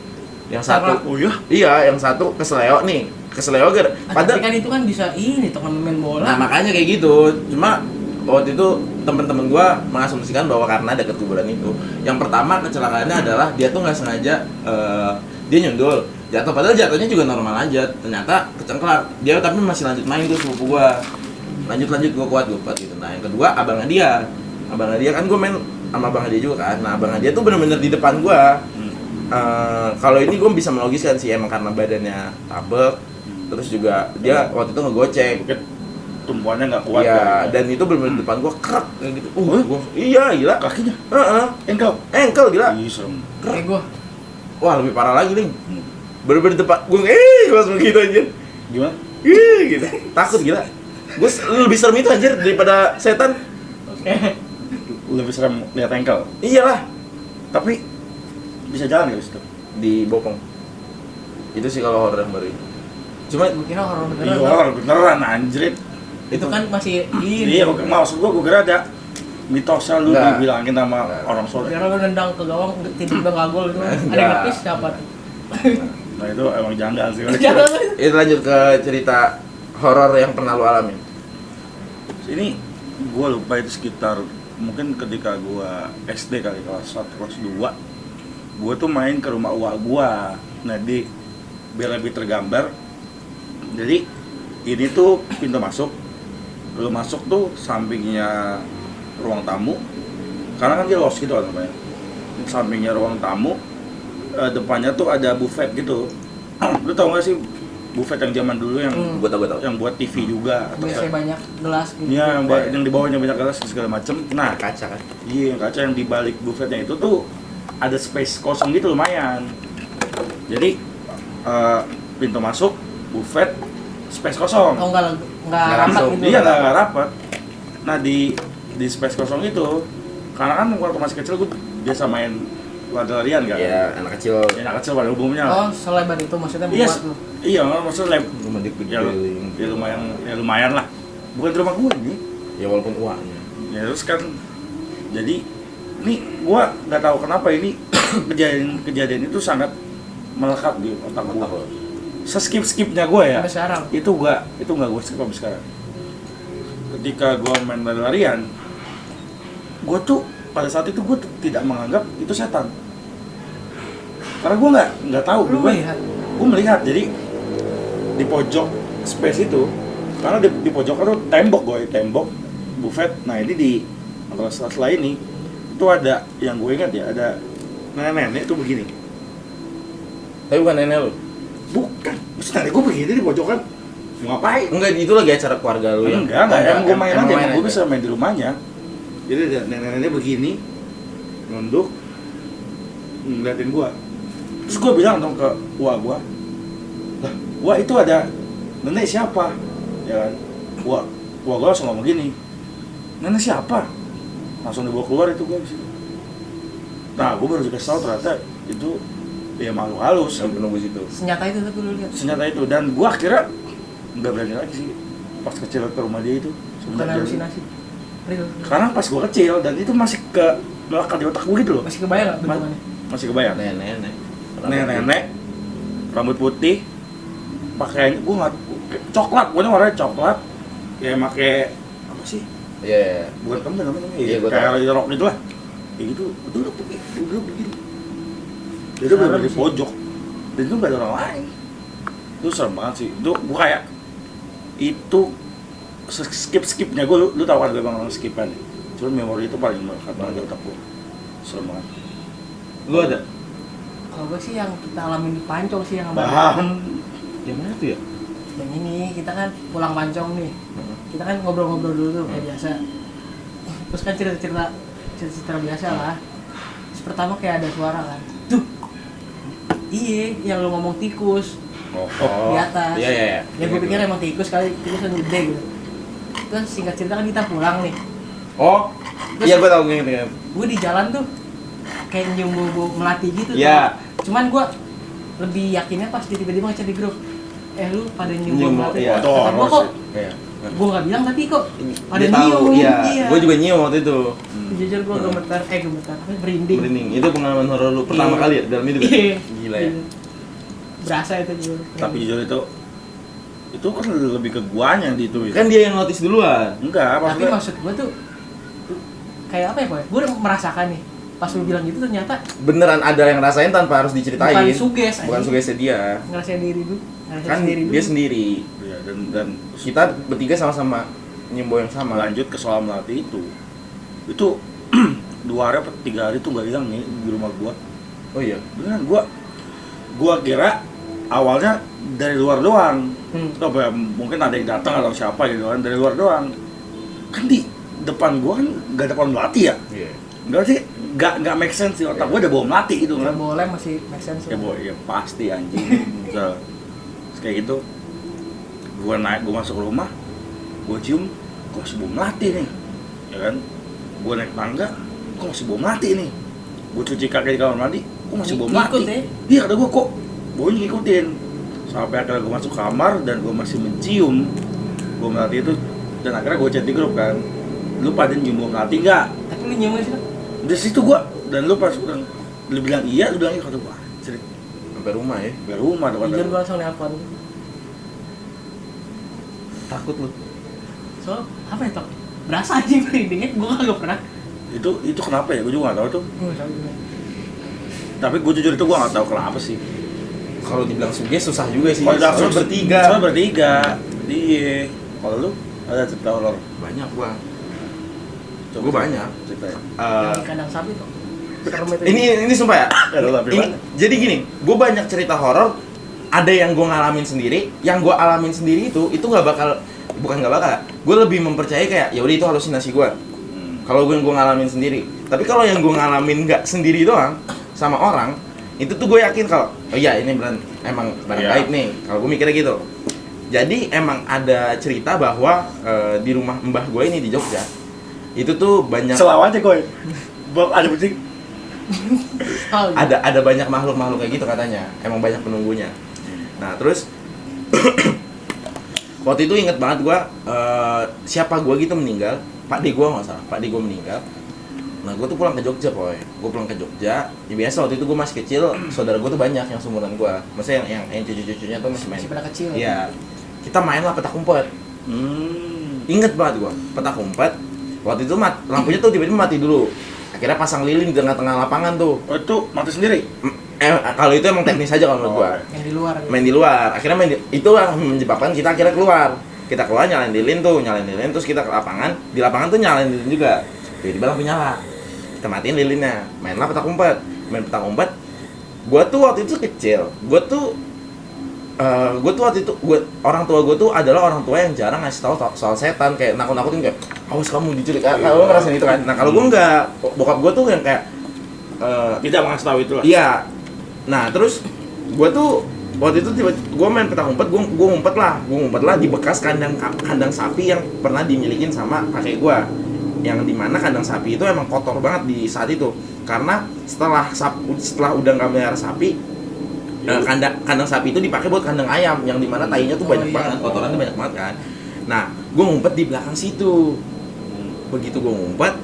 Yang satu, Oh ya? iya, yang satu kesleo nih. Kesleo Tapi padahal kan itu kan bisa ini teman main bola. nah makanya kayak gitu. Cuma waktu itu temen-temen gua mengasumsikan bahwa karena dekat kuburan itu. Yang pertama kecelakaannya adalah dia tuh nggak sengaja dia nyundul jatuh, padahal jatuhnya juga normal aja, ternyata kecengklak dia, tapi masih lanjut main tuh sepupu gua, lanjut gua kuat gitu. Nah yang kedua abangnya dia kan gua main sama abangnya dia juga kan. Nah abangnya dia tuh bener-bener di depan gua. Kalau ini gue bisa melogiskan sih, emang karena badannya tabek, terus juga dia waktu itu ngegocek. Mungkin tumpuannya nggak kuat. Iya, ya. dan itu bener-bener depan gua kerak kayak gitu. Iya, gila. Kakinya? Heeh. Engkel gila. Ih, serem. Kayak gue. Wah, lebih parah lagi, Ling. Bener-bener depan gua langsung gitu anjir. Gimana? Gitu. Takut gila. Gua lebih serem itu anjir daripada setan. Oke. Lebih serem lihat engkel. Iyalah, Tapi bisa jalan ya situ. di Bopong. Itu sih kalau horor yang baru ini. Cuma Gue kira horor beneran. Iya, Bang. beneran anjrit. Itu kan masih ini. Iya, maksud gua kira ada mitosnya lu Nggak. dibilangin sama Nggak. orang sore. Kira lu nendang ke gawang tiba-tiba gagol gitu. Ada yang Nggak. nepis siapa tuh? Nah itu emang janggal sih. Jangan. itu lanjut ke cerita horor yang pernah lu alamin. Ini gua lupa itu sekitar mungkin ketika gua SD kali, kelas 1 kelas 2. Gua tuh main ke rumah uak gua. Nah, biar lebih tergambar. Jadi ini tuh pintu masuk. Lu masuk tuh sampingnya ruang tamu. Karena kan dia los gitu kan namanya. Sampingnya ruang tamu, depannya tuh ada buffet gitu. Lu tau gak sih buffet yang zaman dulu yang Gua tau. yang buat TV juga atau Biasanya banyak gelas gitu. iya, yang di bawahnya banyak gelas segala macem. Nah, Kaca kan. iya, yang kaca yang di balik buffetnya itu tuh ada space kosong gitu lumayan. Jadi pintu masuk buffet space kosong. Oh enggak Nggak rapat langsung. gitu. Iya, nggak rapat. Nah, di space kosong itu, karena kan waktu masih kecil gue biasa main lari-larian kan. Iya, anak kecil. Ya, anak kecil pada umumnya. Oh, selebar itu maksudnya Iya, buat lu. iya, maksudnya Rumah dik ya, ya lumayan lah. Bukan di rumah gue ini. Ya walaupun uangnya. Ya terus kan, jadi ini gue nggak tahu kenapa ini kejadian itu sangat melekat di otak gue. Skipnya gue ya. Sampai sekarang. Itu nggak gue skip sampai sekarang. Ketika gue main lari-larian, gue tuh pada saat itu gue tidak menganggap itu setan. Karena gue nggak tahu. Lu melihat? Gue melihat, jadi di pojok space itu, karena di pojok itu tembok buffet. Nah ini di setelah ini itu ada yang gue ingat ya, ada nenek-nenek tuh begini. Tapi bukan nenek lu. Bukan, maksudnya nenek gue begini di pojokan. Mau ngapain? Enggak, itu lagi acara keluarga lu yang. Enggak, emang gue main aja, gue aja. bisa main di rumahnya. Jadi ada nenek-nenek begini, nunduk, ngeliatin gue. Terus gue bilang dong ke uak gue, lah, wah itu ada nenek siapa? Ya kan, uak gue langsung ngomong gini, nenek siapa? langsung dibawa keluar itu gue abis itu. Nah gue baru dikasih tahu ternyata itu ya makhluk halus yang penunggu situ. Senjata itu tapi lu lihat. senjata itu, dan gue akhirnya nggak berani lagi sih pas kecil ke rumah dia itu. Bukan halusinasi. Real. Karena pas gue kecil dan itu masih ke melekat di otak gue gitu loh. Masih kebayang nggak bentukannya? Masih kebayang. Nenek. Nenek rambut putih, pakaiannya gue nggak coklat, pokoknya warnanya coklat, kayak pakai apa sih? Iya. Bukan kemben namanya, Iya, gua kayak rok gitu lah. Kayak gitu, duduk begini. Dia udah bener di pojok, dan itu nggak ada orang lain. Itu serem banget sih. Itu gue kayak itu skipnya gue, lu tau kan gue bang skipan. Cuman memori itu paling melekat banget di otak gue. Serem banget. Lu ada? Kalau gue sih yang kita alamin di Pancong sih yang Paham. Yang mana tuh ya? yang ini kita kan pulang Pancong nih, kita kan ngobrol-ngobrol dulu tuh kayak biasa, terus kan cerita biasa lah. Terus pertama kayak ada suara kan, tuh iya yang lu ngomong tikus di atas. Iya. Ya gue pikir emang tikus kali, tikus yang gede gitu. Terus singkat cerita kan kita pulang nih, Oh, Terus- iya gue tau gitu. gue di jalan tuh kayak nyium bau melati gitu. Iya. tuh. Cuman gue lebih yakinnya pas dia tiba-tiba ngechat di grup, lu pada nyium bau Nyium, melati. iya. Kata gue Horor kok, Iya. gue nggak bilang tapi kok pada Dia tahu, nyium. iya. Gue juga nyium waktu itu. Jujur gue gemetar, apa merinding. Merinding. Itu pengalaman horor lu pertama Iya. kali ya dalam hidup ya? Iya. Gila ya. Berasa itu juga. Tapi jujur itu kan lebih ke guanya di itu ya. Kan dia yang notice duluan. Enggak, Tapi maksudnya maksud gue tuh kayak apa ya, Boy? Gue udah merasakan nih. Pas lu bilang gitu ternyata Beneran ada yang ngerasain tanpa harus diceritain. bukan suges, Bukan anjing. sugesnya dia. Ngerasain diri dulu. Ngerasain Kan sendiri dulu. dia sendiri. ya, dan Kita bertiga sama-sama nyium bau yang sama. lanjut ke soal melati itu 2 hari atau 3 hari tuh gak hilang nih di rumah gua. Oh iya. Beneran gua kira awalnya dari luar doang. Atau apa ya, mungkin ada yang datang atau siapa gitu kan dari luar doang. Kan di depan gua kan gak ada pohon melati ya. Iya. Enggak sih, gak make sense sih, otak gua ada bau melati gitu Ya kan. boleh masih make sense. Ya boy, ya pasti anjing. Misal, terus kayak gitu, gua masuk rumah, gua cium, kok masih bau melati nih, ya kan? Gua naik tangga, kok masih bau melati nih. Gua cuci kaki di kamar mandi, kok masih bau melati. Ngikut ya? Iya kata gua kok, baunya ngikutin. Sampai akhirnya gua masuk kamar dan gua masih mencium bau melati itu, dan akhirnya gua chat di grup kan, lu pada nyium bau melati nggak? Tapi lu nyium sih? Dari situ gua, dan lu pas lu bilang iya, lu bilang iya, kata gua, cerita Sampai rumah ya. ke rumah depan. Jujur gue langsung nelpon. Takut lu. So, apa ya, Tok? Berasa aja merindingnya, gue kagak pernah. Itu kenapa ya? Gue juga nggak tahu tuh. Gue nggak tahu gimana. Tapi gue jujur itu gue nggak tahu kenapa sih. Kalau dibilang suges susah juga sih. Kalau udah Soalnya bertiga. Soalnya bertiga. Iya. Kalau lu ada cerita horor? Banyak gua. Coba Gua banyak. Ceritain. Eh, Yang kandang sapi tuh. Serem itu. ini sumpah ya. Ada tapi mana? Jadi gini, gue banyak cerita horor. Ada yang gue ngalamin sendiri, yang gue alamin sendiri itu nggak bakal, bukan nggak bakal. Gue lebih mempercayai kayak ya udah itu halusinasi gue. Kalau gue ngalamin sendiri. Tapi kalau yang gue ngalamin nggak sendiri doang sama orang, itu tuh gue yakin kalau oh iya ini emang barang Iya. gaib nih. Kalau gue mikirnya gitu. Jadi emang ada cerita bahwa di rumah mbah gue ini di Jogja itu tuh banyak Selaw aja gue. Ada bukti. Oh, gitu. ada banyak makhluk kayak gitu katanya. Emang banyak penunggunya. Nah terus waktu itu inget banget gue siapa gue gitu meninggal, Pak D gue nggak salah, Pak D gue meninggal. Nah gue tuh pulang ke Jogja gue pulang ke Jogja. Ya biasa waktu itu gue masih kecil, saudara gue tuh banyak yang seumuran gue. Maksudnya yang cucu-cucunya tuh masih main. Masih pada kecil. Iya. Kita main lah petak umpet. Inget banget gue, petak umpet. Waktu itu lampunya tuh tiba-tiba mati dulu. Akhirnya pasang lilin di tengah-tengah lapangan tuh. Oh itu mati sendiri? Kalau itu emang teknis aja kalau menurut gue. Yang di luar. Gitu. Main di luar, akhirnya itu yang menyebabkan kita akhirnya keluar nyalain lilin terus kita ke lapangan, di lapangan tuh nyalain lilin juga, tiba-tiba lampu nyala, kita matiin lilinnya, mainlah petak umpet. Gua tuh waktu itu kecil, orang tua gue tuh adalah orang tua yang jarang ngasih tahu soal setan, kayak nakut-nakutin kayak awas kamu diculik, kalau ngerasain itu kan. Nah kalau gue enggak, bokap gue tuh yang kayak Tidak mengasih tahu itu lah. iya. Nah terus gue tuh waktu itu gue main petak umpet, gue ngumpet lah di bekas kandang sapi yang pernah dimilikin sama kakek gue. yang dimana kandang sapi itu emang kotor banget di saat itu, karena setelah udah nggak melihara sapi, kandang sapi itu dipakai buat kandang ayam yang dimana tainya tuh banyak banget, kotorannya banyak banget kan. Nah, gue ngumpet di belakang situ. Begitu gue ngumpet,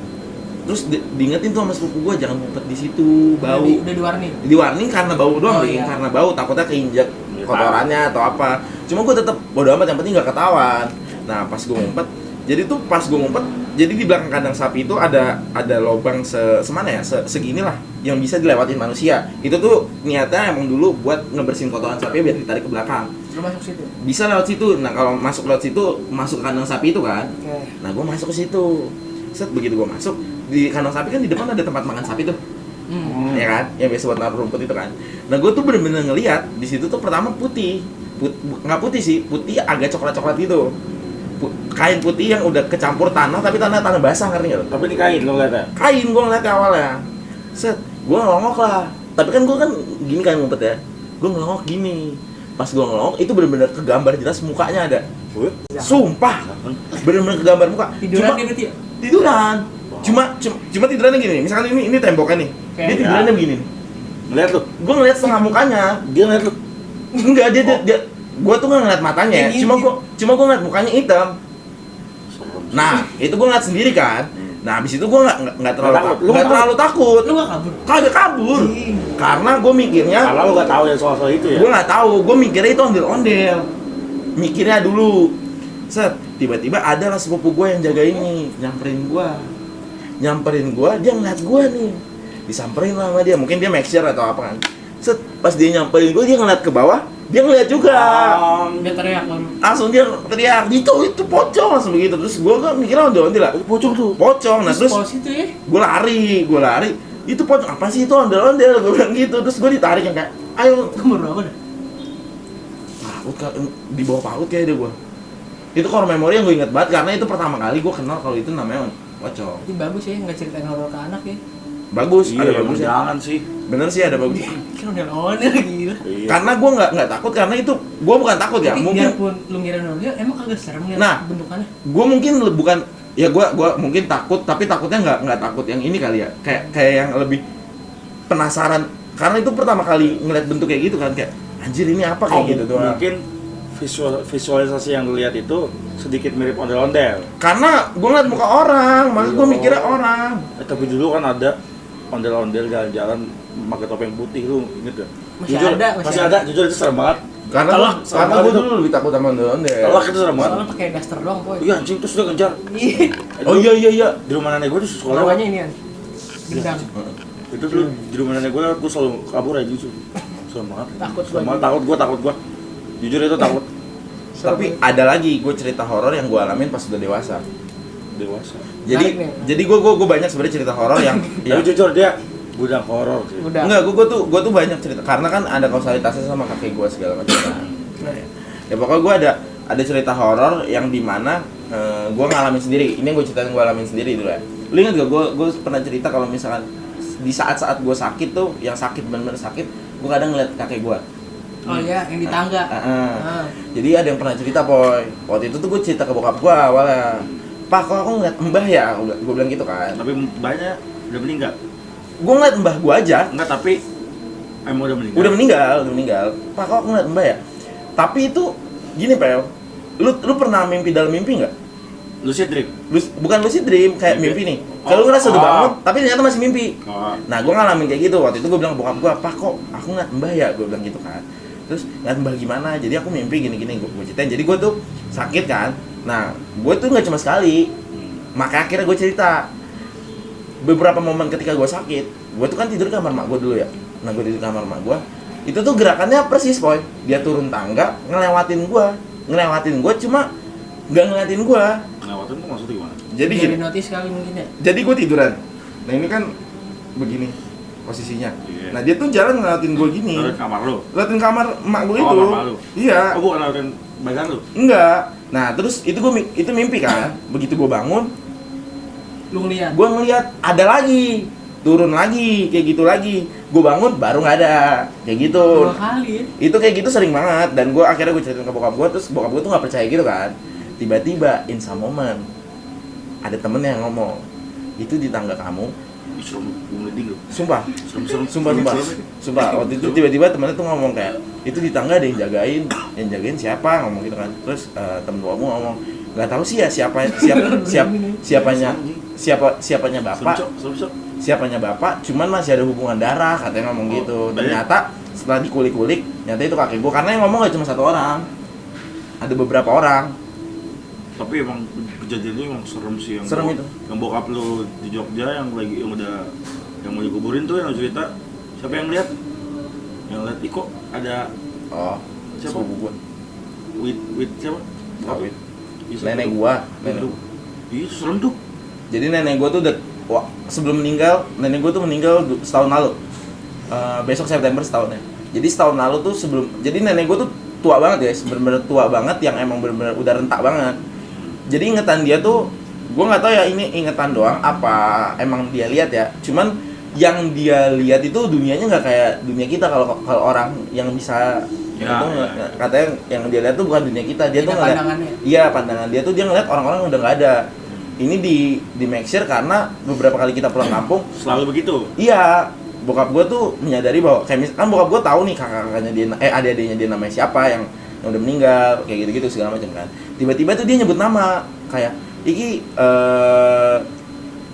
terus diingetin tuh sama sepupu gue, jangan ngumpet di situ, bau. Udah di-warning. Di-warning karena bau doang, Iya. karena bau, takutnya keinjak kotorannya atau apa. Cuma gue tetap bodo amat, yang penting nggak ketahuan. Nah, pas gue ngumpet, jadi tuh pas gue ngumpet, jadi di belakang kandang sapi itu ada lubang semana ya, segini lah, yang bisa dilewatin manusia. Itu tuh niatnya emang dulu buat ngebersihin kotoran sapi biar ditarik ke belakang. Lu masuk situ. Bisa lewat situ. Nah, kalau masuk lewat situ, masuk ke kandang sapi itu kan. Oke. Nah, gue masuk ke situ. Set, begitu gue masuk, di kandang sapi kan di depan ada tempat makan sapi tuh. Ya kan? Yang biasa buat naruh rumput itu kan. Nah, gue tuh bener-bener ngeliat di situ tuh pertama putih. Nggak putih sih, putih agak coklat-coklat gitu. Kain putih yang udah kecampur tanah, tapi tanah basah, ngerti nggak lo? Tapi ini kain lo ngeliatnya? Kain gue ngeliatnya awalnya. Set, gue ngelongok lah. Tapi kan gue kan gini kan ngumpet ya. Gue ngelongok gini. Pas gue ngelongok itu bener-bener kegambar jelas mukanya ada. Sumpah, bener-bener kegambar muka. Tiduran dia berarti ya? Tiduran. Cuma tidurannya gini. Misalkan ini temboknya nih. Oke. Dia tidurannya begini. Ngeliat lo? Gue ngeliat setengah mukanya. Dia ngeliat lo? Enggak, dia gue tuh nggak ngeliat matanya. Ini- Cuma gue ngeliat mukanya hitam. Nah, itu gue ngeliat sendiri kan. Nah, abis itu gue nggak terlalu takut. Lu nggak kabur? Kagak kabur. Karena gue mikirnya, Karena lo gak tahu ya soal itu ya? gue nggak tahu. Gue mikirnya itu ondel-ondel. Mikirnya dulu. Set, tiba-tiba ada lah sepupu gue yang jaga ini, nyamperin gue, dia ngeliat gue nih, disamperin lah sama dia. Mungkin dia make sure atau apa kan. Set, pas dia nyamperin gue, dia ngeliat ke bawah, dia ngeliat juga. Dia teriak baru. Langsung dia teriak, itu pocong, langsung begitu. Terus gue kan mikirnya ondel-ondel lah. Pocong tuh. Pocong. Nah, terus Pos itu ya. gue lari. Itu pocong apa sih itu, ondel-ondel, gue bilang gitu. Terus gue ditarik yang kayak, ayo. Umur berapa dah? Paut, di bawah paut kayaknya gue. Itu core memori yang gue inget banget, karena itu pertama kali gue kenal kalau itu namanya pocong. Ini bagus ya, nggak ceritain horor ke anak ya. Bagus, ada Iya, bagusnya. jangan sih. Bener sih, ada bagus. Kan udah ondel gila. Iya. Karena gue nggak takut, karena itu gue bukan takut ya. Tapi Mungkin biarpun lu ngira ondel, emang kagak serem liat Nah. bentukannya. gue mungkin bukan ya gue mungkin takut, tapi takutnya nggak takut yang ini kali ya. Kayak yang lebih penasaran, karena itu pertama kali ngeliat bentuk kayak gitu kan, kayak anjir ini apa kayak gitu tuh. Mungkin visualisasi yang dilihat itu sedikit mirip ondel-ondel. Karena gue ngeliat muka orang, makanya gue mikirnya orang. Tapi dulu kan ada ondel-ondel jalan-jalan pakai topeng putih tuh, inget gak? Masih ada. Masih ada, jujur itu serem banget. Karena Telak, gue itu. dulu lebih takut sama ondel-ondel. Telak itu serem banget. Soalnya pakai daster doang, boy. Iya anjing, terus dia ngejar. Iya. Oh iya. Di rumah nenek gue tuh sekolah. Namanya ini kan. Gendang. Itu dulu di rumah nenek gue selalu kabur aja gitu. Serem banget. Takut Serem gua banget, takut gue. Jujur itu takut. Tapi ada lagi gue cerita horor yang gue alamin pas udah dewasa. Dewasa. Jadi gue banyak sebenarnya cerita horor yang Tapi jujur dia budak horor sih. Udah. enggak, gue tuh banyak cerita karena kan ada kausalitasnya sama kakek gue segala macam. Nah, ya pokoknya gue ada cerita horor yang dimana gue ngalamin sendiri. Ini gue ceritain gue alamin sendiri dulu ya. Lu ingat gak gue pernah cerita kalau misalkan di saat-saat gue sakit tuh, yang sakit bener-bener sakit, gue kadang ngeliat kakek gue. Oh iya, yang di tangga. Jadi ada yang pernah cerita, Poy. Waktu itu tuh gue cerita ke bokap gue awalnya. Pak, kok aku ngeliat mbah ya? Gue bilang gitu kan. Tapi banyak udah meninggal. Gue ngeliat mbah gue aja. Enggak, tapi emang udah meninggal. Udah meninggal. Pak, kok aku ngeliat mbah ya? Tapi itu gini, Pel. Lu pernah mimpi dalam mimpi nggak? Lucid dream. Bukan lucid dream, kayak mimpi nih. Kalau lu ngerasa udah bangun, tapi ternyata masih mimpi. Nah, gue ngalamin kayak gitu. Waktu itu gue bilang ke bokap gue, Pak, kok aku ngeliat mbah ya? Gue bilang gitu kan. Terus ngeliat mbah gimana? Jadi aku mimpi gini-gini, gue ceritain. Jadi gue tuh sakit kan. Nah, gue tuh nggak cuma sekali. Makanya akhirnya gue cerita. Beberapa momen ketika gue sakit, gue tuh kan tidur di kamar mak gue dulu ya. Nah, gue tidur di kamar mak gue. Itu tuh gerakannya persis, Boy. Dia turun tangga, ngelewatin gue, cuma nggak ngeliatin gue. Ngelewatin tuh maksudnya gimana? Jadi Jadi gini, notice kali mungkin ya. jadi gue tiduran. Nah, ini kan begini posisinya. Iya. Nah, dia tuh jalan ngeliatin gue gini. Ngeliatin kamar lu? Ngeliatin kamar emak gue Oh, itu. kamar lu? Iya. Oh, bukan ngeliatin badan lu? Enggak. Nah, terus itu itu mimpi kan. Begitu gue bangun, Lu ngeliat. gue ngeliat ada lagi, turun lagi, kayak gitu lagi. Gue bangun baru nggak ada, kayak gitu. 2 kali ya. Itu kayak gitu sering banget. Dan gue akhirnya gue ceritain ke bokap gue, terus bokap gue tuh nggak percaya gitu kan. Tiba-tiba in some moment ada temennya yang ngomong, itu di tangga kamu. Ih, serem, gue merinding loh. Sumpah, Serem. sumpah. Waktu itu tiba-tiba temennya tuh ngomong kayak, itu di tangga ada yang jagain siapa, ngomong gitu kan. Terus temen kamu ngomong, nggak tahu sih ya siapanya bapak, siapanya bapak, cuman masih ada hubungan darah, katanya ngomong gitu. Ternyata setelah dikulik-kulik, ternyata itu kakek gue, karena yang ngomong gak cuma satu orang, ada beberapa orang. Tapi emang kejadiannya emang serem sih, yang serem itu. Yang bokap lu di Jogja yang mau dikuburin tuh yang cerita, siapa yang lihat? Yang lihat kok ada siapa? Sepupu gua. With siapa? Wit. Nenek gua. Itu serem tuh. Jadi nenek gua tuh sebelum meninggal, nenek gua tuh meninggal setahun lalu. Besok September setahunnya. Jadi setahun lalu tuh jadi nenek gua tuh tua banget guys, bener-bener tua banget yang emang bener-bener udah rentak banget. Jadi ingetan dia tuh, gue nggak tahu ya ini ingetan doang apa emang dia lihat ya. Cuman yang dia lihat itu dunianya nggak kayak dunia kita. Kalau orang yang bisa katanya yang dia lihat tuh bukan dunia kita. Dia tuh ngeliat, pandangan dia tuh dia ngeliat orang-orang udah nggak ada. Ini di make sure karena beberapa kali kita pulang kampung selalu begitu. Iya, bokap gue tuh menyadari bahwa kayak kan bokap gue tahu nih kakak-kakaknya dia, adik-adiknya dia namanya siapa yang udah meninggal, kayak gitu-gitu segala macam kan. Tiba-tiba tuh dia nyebut nama kayak iki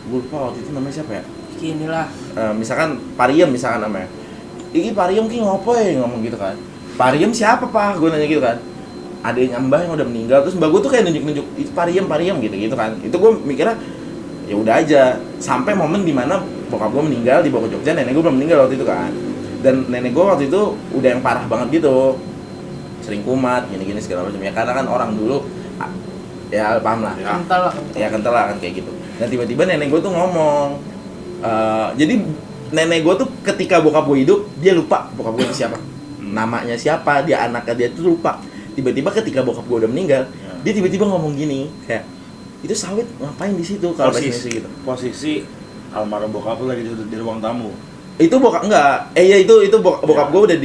gue lupa waktu itu namanya siapa ya? Iki inilah. Misalkan Pariem misalkan namanya. Iki Pariem ki ngopo ya ngomong gitu kan. Pariem siapa Pak? Gue nanya gitu kan. Adiknya Mbah yang udah meninggal, terus Mbah gue tuh kayak nunjuk-nunjuk itu Pariem gitu kan. Itu gue mikirnya ya udah aja sampai momen dimana bokap gue meninggal dibawa ke Jogja, nenek gue belum meninggal waktu itu kan. Dan nenek gue waktu itu udah yang parah banget gitu, sering kumat gini-gini segala macam ya, karena kan orang dulu ya paham lah ya kental lah kan kayak gitu. Dan tiba-tiba nenek gue tuh ngomong jadi nenek gue tuh ketika bokap gue hidup dia lupa bokap gue itu siapa, namanya siapa, dia anaknya dia tuh lupa. Tiba-tiba ketika bokap gue udah meninggal dia tiba-tiba ngomong gini kayak, itu sawit ngapain di situ kalau gitu. Posisi almarhum bokap lu lagi di ruang tamu. Itu bokap enggak. Itu bokap gue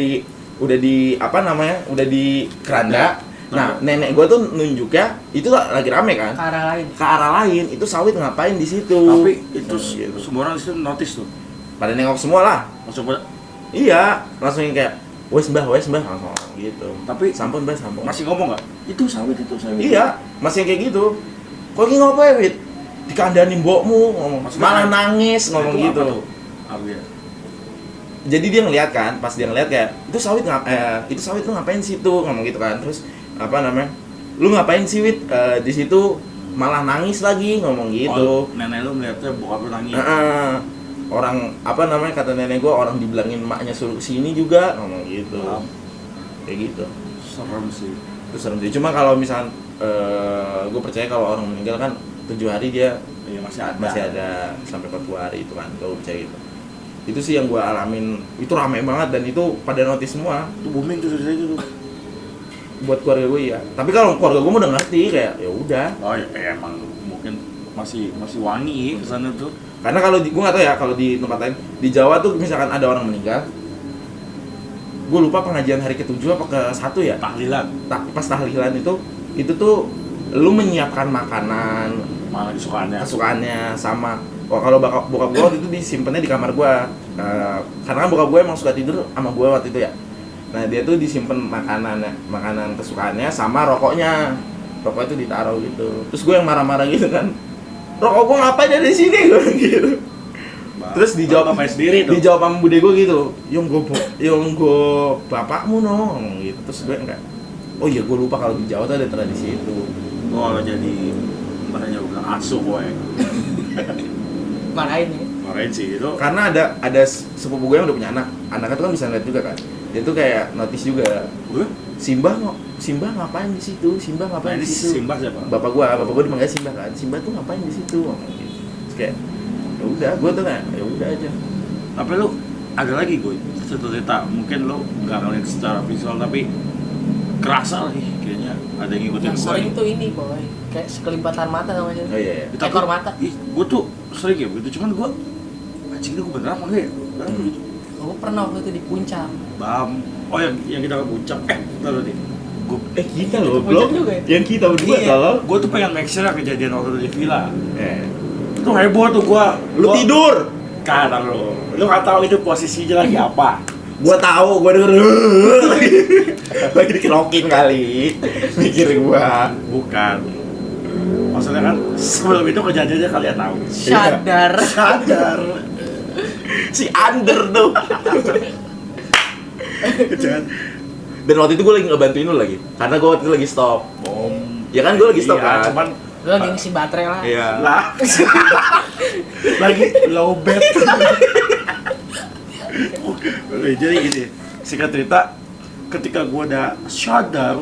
udah di apa namanya? Udah di keranda. Nah, nenek gue tuh nunjuknya itu lagi rame kan? Ke arah lain. Itu sawit ngapain di situ? Tapi itu semua orang di situ notice tuh. Pada nengok semua lah. Langsung pada iya, langsung yang kayak wes mbah langsung gitu. Tapi sampun mbah sampun. Masih ngomong enggak? Itu sawit. Iya, masih yang kayak gitu. Kok ini ngopo ya, Wit? Dikandani mbokmu ngomong. Malah nangis ngomong gitu. Jadi dia ngeliat kan, pas dia ngeliat kayak itu sawit lu ngapain sih tuh ngomong gitu kan. Terus apa namanya? Lu ngapain sih Wit di situ malah nangis lagi ngomong gitu. Nenek lu ngeliatnya bokap lu nangis. Orang apa namanya kata nenek gua orang dibilangin emaknya suruh kesini juga ngomong gitu. Kayak gitu. Serem sih. Itu serem sih. Cuma kalau misalkan gue percaya kalau orang meninggal kan 7 hari dia masih ada sampai 40 hari itu kan, gue percaya gitu. Itu sih yang gue alamin, itu rame banget dan itu pada notice semua. Itu booming tuh dari itu. Buat keluarga gue ya. Tapi kalau keluarga gue udah ngerti kayak ya udah. Oh ya emang mungkin masih wangi kesana tuh. Karena kalau gue nggak tahu ya kalau di tempat lain di Jawa tuh misalkan ada orang meninggal, gue lupa pengajian hari ke-7 apa ke-1 ya? Tahlilan. Pas tahlilan itu tuh lu menyiapkan makanan kesukaannya sama kalau bokap gue waktu itu disimpannya di kamar gue karena kan bokap gue emang suka tidur sama gue waktu itu ya. Nah dia tuh disimpan makanan kesukaannya sama rokok itu ditaruh gitu. Terus gue yang marah-marah gitu kan, rokok gue ngapain ada di sini gue gitu. Terus dijawab sama bude gue gitu, yang gue bapakmu nong gitu. Terus gue enggak, oh iya gue lupa kalau di Jawa tuh ada tradisi itu. Kalau jadi makanya gue bilang asuh gue. Marahin sih itu. Karena ada sepupu gue yang udah punya anaknya tuh kan bisa ngeliat juga kan. Dia tuh kayak notice juga. Simbah ngapain di situ? Simbah ngapain di situ? Simbah siapa? Bapak gue dipanggil Simbah kan. Simbah tuh ngapain di situ? Terus kayak ya udah, gue tuh kayak ya udah aja. Tapi lu ada lagi gue cerita mungkin lu nggak ngeliat secara visual tapi kerasa lagi kayaknya ada yang ngikutin yang sering tuh ini boy kayak sekelimpatan mata namanya. Oh iya. Ekor mata. Gue tuh sering ya begitu, cuman gue anjing ini gue beneran apa enggak ya? Gue pernah waktu itu di puncak. Oh yang kita ke puncak. Taruh nih. Kita loh, belum juga ya? yang kita berdua kalau gue tuh pengen make sure kejadian waktu itu di villa. Itu tuh heboh tuh Lu tidur. Kata lu nggak tahu itu posisinya lagi apa. Gua tahu, gua denger lagi dikerokin kali. Mikir gua. Bukan. Maksudnya kan sebelum itu kejadiannya kalian tahu. Sadar. Sadar. Si under tuh. Jangan. Dan waktu itu gue lagi ngebantuin lu lagi, karena gue waktu itu lagi stop. Ya kan gue lagi stop Iya, kan. cuman Lu lagi ngisi baterai lah. Iya. lah lagi low bat. Jadi gini, singkat cerita, ketika gua udah sadar,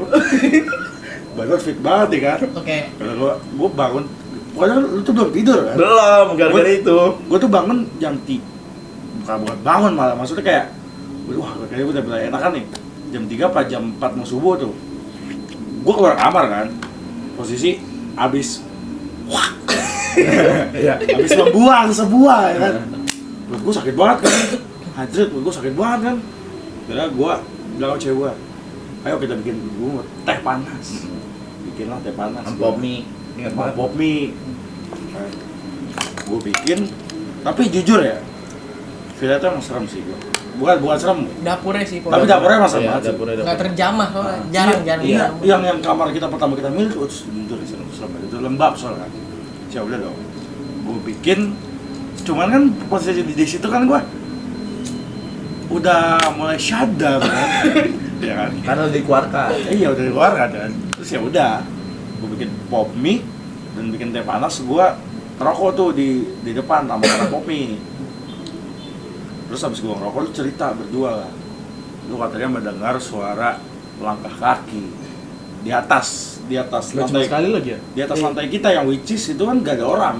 baru fit banget ya kan. Oke. Kalau gua bangun, pokoknya lu tuh belum tidur kan? Belum, gara-gara itu. Gua tuh bangun jam 3, bukan bangun malah, maksudnya kayak, wah kayaknya udah mulai enakan nih. Jam 3 apa jam 4 mau subuh tuh. Gua keluar kamar kan, posisi abis Iya. habis membuang sebuah ya kan. Perut gue sakit banget kan. Hajret, perut gue sakit banget kan. Karena gue bilang sama cewek gue, ayo kita bikin gue teh panas. Bikinlah teh panas. Pop mie. Ingat banget. Pop mie. Gue bikin, tapi jujur ya, villa itu emang serem sih gue. Bukan serem, Dapurnya sih tapi dapurnya emang serem Iya, banget sih. dapurnya. Nggak terjamah soalnya. Jarang-jarang. Iya, Jarang. yang kamar kita pertama kita milih, jujur serem banget. Itu lembab soalnya kan. Ya udah dong, gue bikin, cuman kan posisi di situ kan gue udah mulai sadar kan, ya kan? Karena udah dikeluarkan. Iya udah keluar kan, terus ya udah, gue bikin pop mie dan bikin teh panas, gue ngerokok tuh di depan sama orang pop mie. Terus habis gue ngerokok, lu cerita berdua lah, lu katanya mendengar suara langkah kaki di atas Cuma lantai sekali lagi ya? di atas lantai kita yang which is itu kan gak ada orang.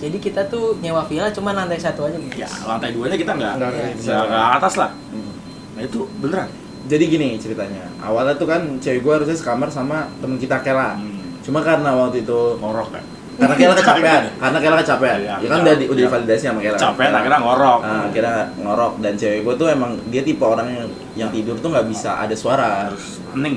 Jadi kita tuh nyewa villa cuma lantai 1 aja gitu. Ya lantai 2-nya kita nggak Nggak ke atas lah. Nah itu beneran. Jadi gini ceritanya. Awalnya tuh kan cewek gue harusnya sekamar sama temen kita Kela. Cuma karena waktu itu Ngorok kan. karena Kela kecapean. Iya, Ya kan udah divalidasi sama Kela. Capek akhirnya ngorok. Nah, kira ngorok dan cewek gue tuh emang dia tipe orang yang tidur tuh nggak bisa ada suara. Harus hening.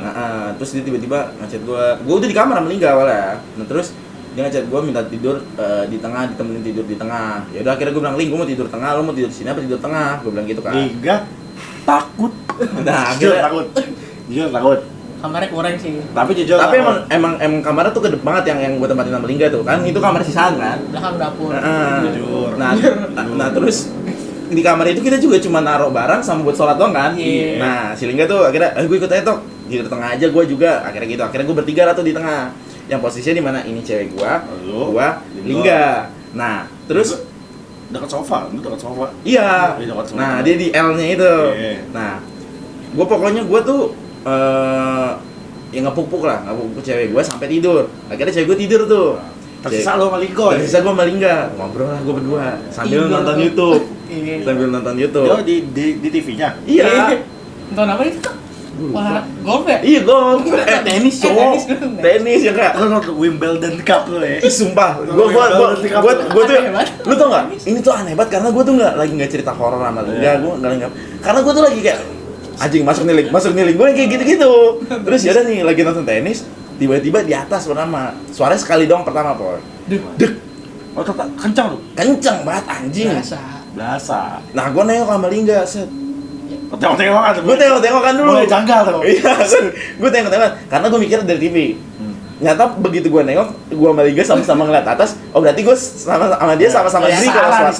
Terus dia tiba-tiba ngechat gue udah di kamar sama Lingga awalnya. Nah terus dia ngechat gue minta tidur di tengah, ditemenin tidur di tengah. Ya udah akhirnya gue bilang, Ling, gue mau tidur tengah, lo mau tidur di sini apa tidur tengah? Gue bilang gitu kan. Liga takut. Nah Jujur akhirnya takut. Jujur takut. Kamarnya kurang sih. Tapi jujur. tapi takut. emang kamarnya tuh kedep banget yang gue tempatin sama Lingga tuh kan, itu kamar sisaan kan. Belakang dapur. Jujur. Nah terus di kamar itu kita juga cuma naruh barang sama buat sholat doang kan. Iya. Nah si Lingga tuh akhirnya gue ikut aja Tok, di tengah aja gue juga akhirnya gitu. Akhirnya gue bertiga lah tuh di tengah. Yang posisinya di mana ini cewek Lu, gua Lingga. Nah terus dekat sofa, lu dekat sofa. iya. Iya, dekat sofa. Nah dia di L-nya itu. Iya. Nah gue pokoknya gue tuh ya ngepuk-puk cewek gue sampai tidur. Akhirnya cewek gue tidur tuh. Tersisa lu sama Ligo. Tersisa gue sama Lingga, ngobrol lah gue berdua sambil Tidur nonton tuh. YouTube. Iya. Sambil nonton YouTube. Dia di TV-nya. Iya. Nonton apa itu? Wah, golf ya? Iya golf. Tenis cowok. Tenis ya kak. Lu nonton Wimbledon Cup lu ya. Ih sumpah, gua tuh, Aneh banget. lu tau nggak? Ini tuh aneh banget karena gua tuh nggak cerita horor sama lu. Iya. Gua nggak. Karena gua tuh lagi kayak anjing masuk niling gua kayak gitu. Terus ya udah nih lagi nonton tenis, tiba-tiba di atas pertama suaranya sekali doang pertama Poy. Dek, Oh, tetap kencang lu. kenceng banget anjing. Biasa. Nah gua nengok sama Lingga, set. Tengok-tengok kan. Gue tengok kan dulu. Mulai janggal tuh. Iya, gue tengok karena gue mikir dari TV. Nyata begitu gue nengok, gue sama Lingga sama-sama ngeliat atas. Oh berarti gue sama dia sama-sama diri kalau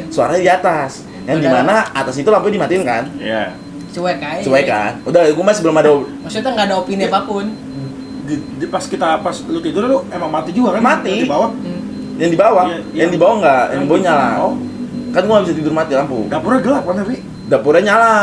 suaranya di atas. Yang dimana atas itu lampu dimatiin kan? Iya. Cuek aja. Cuek kan? Udah, gue masih belum ada. Maksudnya nggak ada opini apapun. Pas lu tidur lu emang mati juga kan? Mati. Di bawah. Yang di bawah, Iya, yang iya. di bawah enggak, yang di bawah nyala. Oh. Kan gue gak bisa tidur mati lampu. Dapurnya gelap kan tapi? Dapurnya nyala.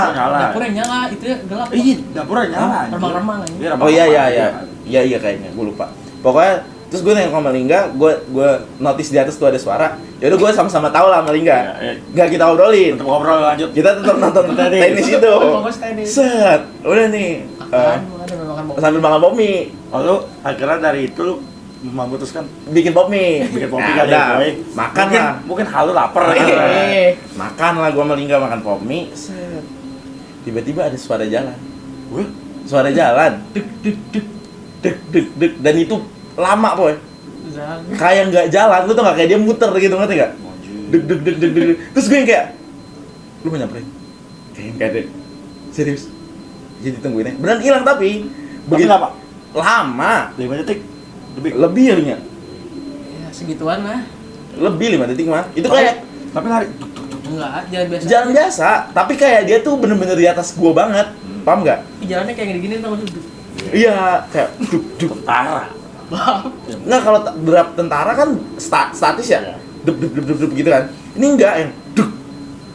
Dapurnya nyala, itu gelap. Iya, dapurnya nyala. anjir. Remang-remang aja. Iya, Oh iya remang-remang. iya kayaknya, gue lupa. Pokoknya terus gue nengok sama Lingga, gue notice di atas tuh ada suara. Ya udah gue sama-sama tahu lah sama Lingga. Iya, iya. Gak kita obrolin. Untuk ngobrol lanjut. Kita tetap nonton tenis itu. Fokus tenis. Set, udah nih. Makan bom. Sambil makan pop mie, Oh, lu akhirnya dari itu lu memutuskan bikin pop mie. bikin kopi Ya kali udah, ya, boy. makan mungkin, lah. Mungkin halu lapar. Makan lah gue sama Lingga makan pop mie. Set. Tiba-tiba ada suara jalan. Wah, Suara jalan. Dek. Dan itu lama boy. Zang. kayak nggak jalan, lu tau nggak, kayak dia muter gitu, ngerti nggak? Deg deg deg deg deg. Terus gue yang kayak, lu mau nyamperin? Kayaknya nggak deh, serius. Jadi tungguin aja, beneran hilang tapi begitu lama? lama, 5 detik lebih. lebih ya, Ya segituan lah. lebih 5 detik mah. Itu kayak Tapi lari. Enggak, jalan biasa. jalan biasa, tapi kayak dia tuh bener-bener di atas gua banget, paham nggak? Jalannya kayak gini-gini tau gak sih? Iya, kayak duk duk. Tentara. Nggak, kalau derap tentara kan statis ya, duk duk duk duk duk gitu kan. Ini enggak, yang duk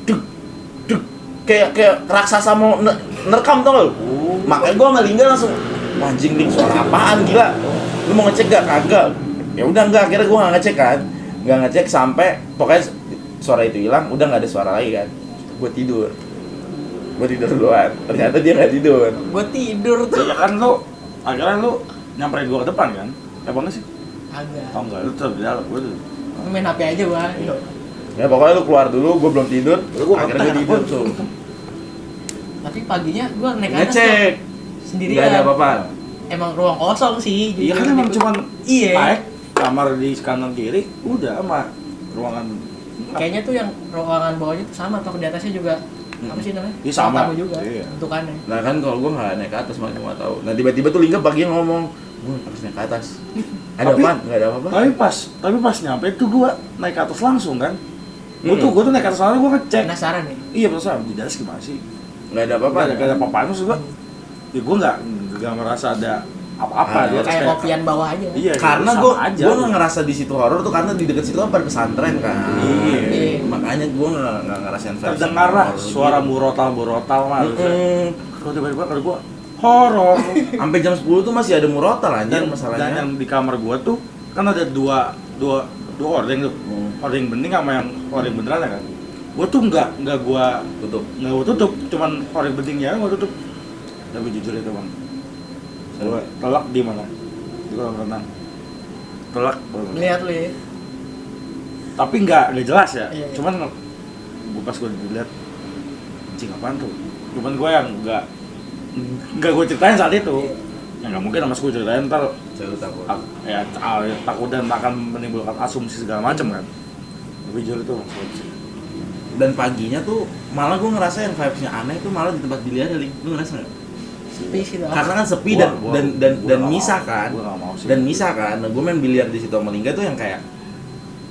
duk duk, kayak raksasa mau nerekam, tau gak lu? Makanya gua sama Lingga langsung, "Wah, anjing Ling, suara apaan gila? Lu mau ngecek gak? Kagak." Ya udah enggak, akhirnya gua nggak ngecek kan, nggak ngecek sampai pokoknya suara itu hilang, udah nggak ada suara lagi kan. Gua tidur duluan, ternyata dia nggak tidur. Gue tidur tuh. Ya kan lu, akhirnya lu nyamperin gua ke depan kan? Apa enggak sih? Agak. Tau enggak? Lu tuh di dalam, gua tuh. Main HP aja gua. Ya pokoknya lu keluar dulu, gua belum tidur, Gua akhirnya ngetek, gua tidur aku. tuh. Tapi paginya gua naik atas Ngecek, tuh, sendirian. nggak ada apa-apa. Emang ruang kosong sih. Iya kan jujur. emang cuman Iya. naik kamar di kanan kiri, udah sama ruangan. Kayaknya tuh yang ruangan bawahnya tuh sama, atau di atasnya juga apa sih namanya? Iya, sama. Tamu juga. Iya. Bentukannya. Nah kan kalau gua nggak naik ke atas, makanya gua nggak tahu. Nah tiba-tiba tuh Lingga pagi ngomong, gua harus naik ke atas. Ada Tapi- apaan? Nggak ada apa-apa. Tapi pas nyampe tuh gua naik ke atas langsung kan. Gua tuh naik ke atas langsung, gua ngecek. Penasaran nih. Iya betul, di atas gimana sih? Nggak ada apa-apa. Nggak ada apa-apaan maksud gua. Ya gua nggak merasa ada apa-apa Ah, di atas Kayak kopian bawah aja. Iya, Karena sama gua aja. nggak ngerasa di situ horor tuh, karena di dekat situ kan pada pesantren kan. Iya. Makanya gua nggak ngerasain versi terdengar lah horor suara gitu. murotal mah. Mm-mm. Kalau tiba-tiba kalau gua horor. Sampai jam 10 tuh masih ada murotal anjir Dan masalahnya. yang di kamar gua tuh kan ada dua ordeng tuh. Ordeng bening sama yang ordeng beneran ya kan. Gua tuh nggak gua tutup, cuman ordeng beningnya gua tutup. Tapi jujur itu bang, gua telak di mana? Di kolam renang. Telak. Lihat lu ya. Tapi nggak jelas ya. Iya. Cuman gua pas gua dilihat anjing apaan tuh. Cuman gua yang nggak gua ceritain saat itu. Ya nggak mungkin sama gua ceritain ntar Saya takut. takut dan akan menimbulkan asumsi segala macam kan. Tapi jujur itu asumsi. Dan paginya tuh malah gue ngerasa yang vibes-nya aneh tuh malah di tempat biliar ya, Ling. Lu ngerasa nggak? Sepi sih tuh. Karena kan sepi Gua dan nggak misah mau. kan. Gua nggak mau sih. Dan misah kan. Nah, gue main biliar di situ sama Lingga tuh yang kayak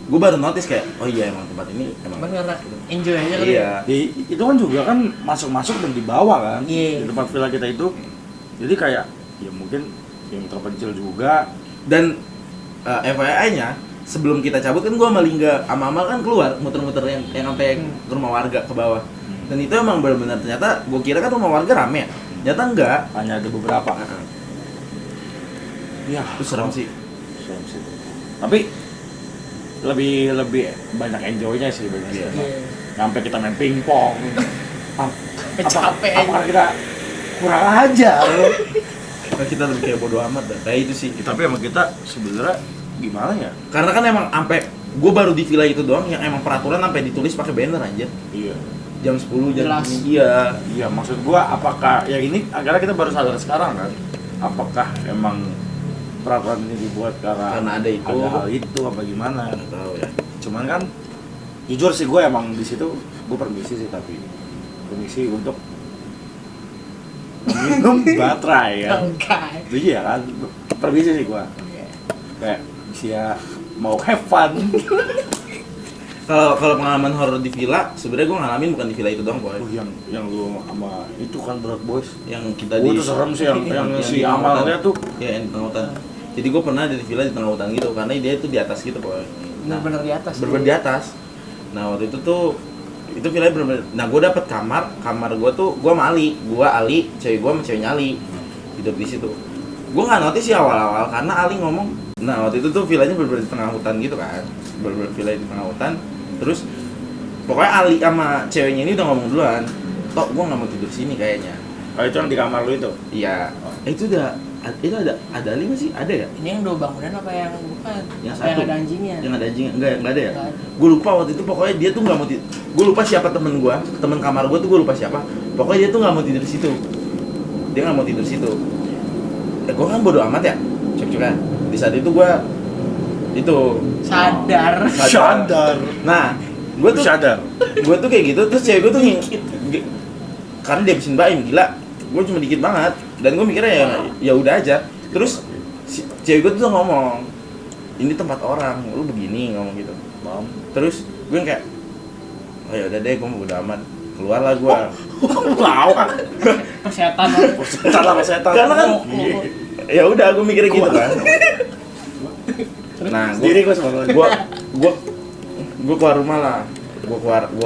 gue baru notice kayak, oh iya emang tempat ini emang Cuman karena enjoy aja kali. iya. Itu kan juga kan masuk dan dibawa kan. Iya. Di tempat villa kita itu. Jadi kayak ya mungkin yang terpencil juga. Dan FYI-nya sebelum kita cabut kan gue sama Lingga sama Amal kan keluar muter-muter yang sampai ke rumah warga ke bawah. Dan itu emang benar-benar ternyata gue kira kan rumah warga rame ya. Ternyata enggak. Hanya ada beberapa. Ya, Itu serem sih. serem sih. Tapi lebih banyak enjoy-nya sih banyak. Iya. Sampai kita main pingpong. Capek Apakah aja. kita kurang ajar? Nah, kita lebih kayak bodo amat dah. Kayak itu sih. Tapi emang kita sebenarnya gimana ya? Karena kan emang sampai gue baru di villa itu doang yang emang peraturan sampai ditulis pakai banner anjir. Iya. Jam 10 jam Jelas. ini. Iya. Iya, maksud gua apakah ya ini akhirnya kita baru sadar sekarang kan? Apakah emang peraturan ini dibuat Karena ada itu. ada hal itu apa gimana? Nggak tahu ya. Cuman kan jujur sih gua emang di situ gua permisi sih tapi permisi untuk minum baterai ya. Enggak. Iya kan? Permisi sih gua. Kayak bisa mau have fun. Kalau pengalaman horor di villa, sebenarnya gue ngalamin bukan di villa itu doang, boy. Oh, yang lu sama itu kan berat boys. Yang kita Itu serem sih yang si di tengah Amalnya hutan. tuh. Ya, yang di tengah hutan. Jadi gue pernah ada di villa di tengah hutan gitu, karena dia itu di atas gitu, boy. Bener-bener di atas. Bener-bener di atas. Nah, waktu itu tuh itu villa bener-bener. Nah, gue dapet kamar gue tuh gue sama Ali, cewek gue sama ceweknya Ali hidup di situ. Gue nggak notice sih awal-awal karena Ali ngomong. Nah, waktu itu tuh villanya bener-bener di tengah hutan gitu kan, bener-bener villa di tengah hutan. Terus pokoknya Ali sama ceweknya ini udah ngomong duluan, Tok, gue nggak mau tidur sini kayaknya. Oh, itu yang di kamar lu itu. Iya. Itu itu ada Ali nggak sih? Ada ya? Ini yang dua bangunan apa yang bukan? Yang Apa yang satu. ada anjingnya? Yang ada anjing nggak ada ya? Nggak ada. Gue lupa waktu itu pokoknya dia tuh nggak mau tidur. Gue lupa siapa temen kamar gue tuh gue lupa siapa. Pokoknya dia tuh nggak mau tidur di situ. Dia nggak mau tidur di situ. Gue kan bodo amat ya, cek-cekan. Di saat itu gue itu Sadar. Sadar. nah gue tuh Sadar. kayak gitu terus cewek gue tuh karena dia habisin baim gila gue cuma dikit banget dan gue mikirnya ya udah aja terus cewek gue tuh ngomong ini tempat orang lu begini ngomong gitu terus gue kayak oh ya udah deh gue mau udah aman keluarlah gue Lawak. Kesehatan. Setan. karena kan ya udah gue mikirnya gitu kan nah Sendiri gue sama gue keluar rumah lah gue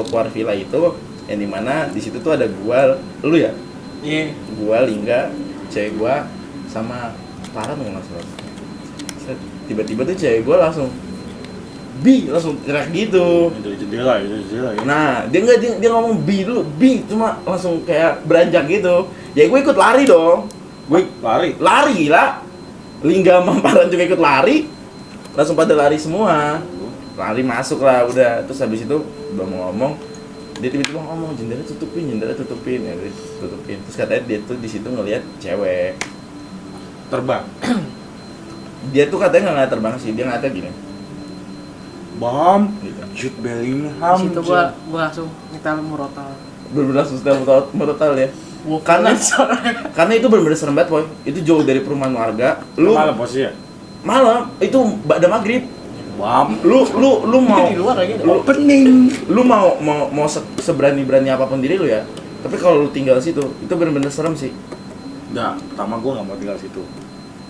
keluar villa itu yang dimana di situ tuh ada gua lu ya Iya. gua Lingga cewek gua sama Farah nggak masalah tiba-tiba tuh cewek gua langsung teriak gitu itu jendela ya. nah dia ngomong dulu cuma langsung kayak beranjak gitu ya gue ikut lari dong gue lari lah Lingga sama Farah juga ikut lari langsung pada lari semua lari masuk lah udah terus habis itu udah mau ngomong dia tiba-tiba ngomong jendela tutupin ya tutupin terus katanya dia tuh di situ ngelihat cewek Terbang. dia tuh katanya nggak terbang sih dia ngeliatnya gini Bam. gitu. Jude Bellingham. Di situ gua langsung nyetel murotal. bener-bener langsung merotal ya karena itu bener-bener serem banget boy itu jauh dari perumahan warga Malam posisinya. malam itu pada maghrib Bam. lu mau Di luar lagi. Opening. lu mau seberani apapun diri lu ya tapi kalau lu tinggal situ itu bener-bener serem sih Nah, pertama gue nggak mau tinggal situ.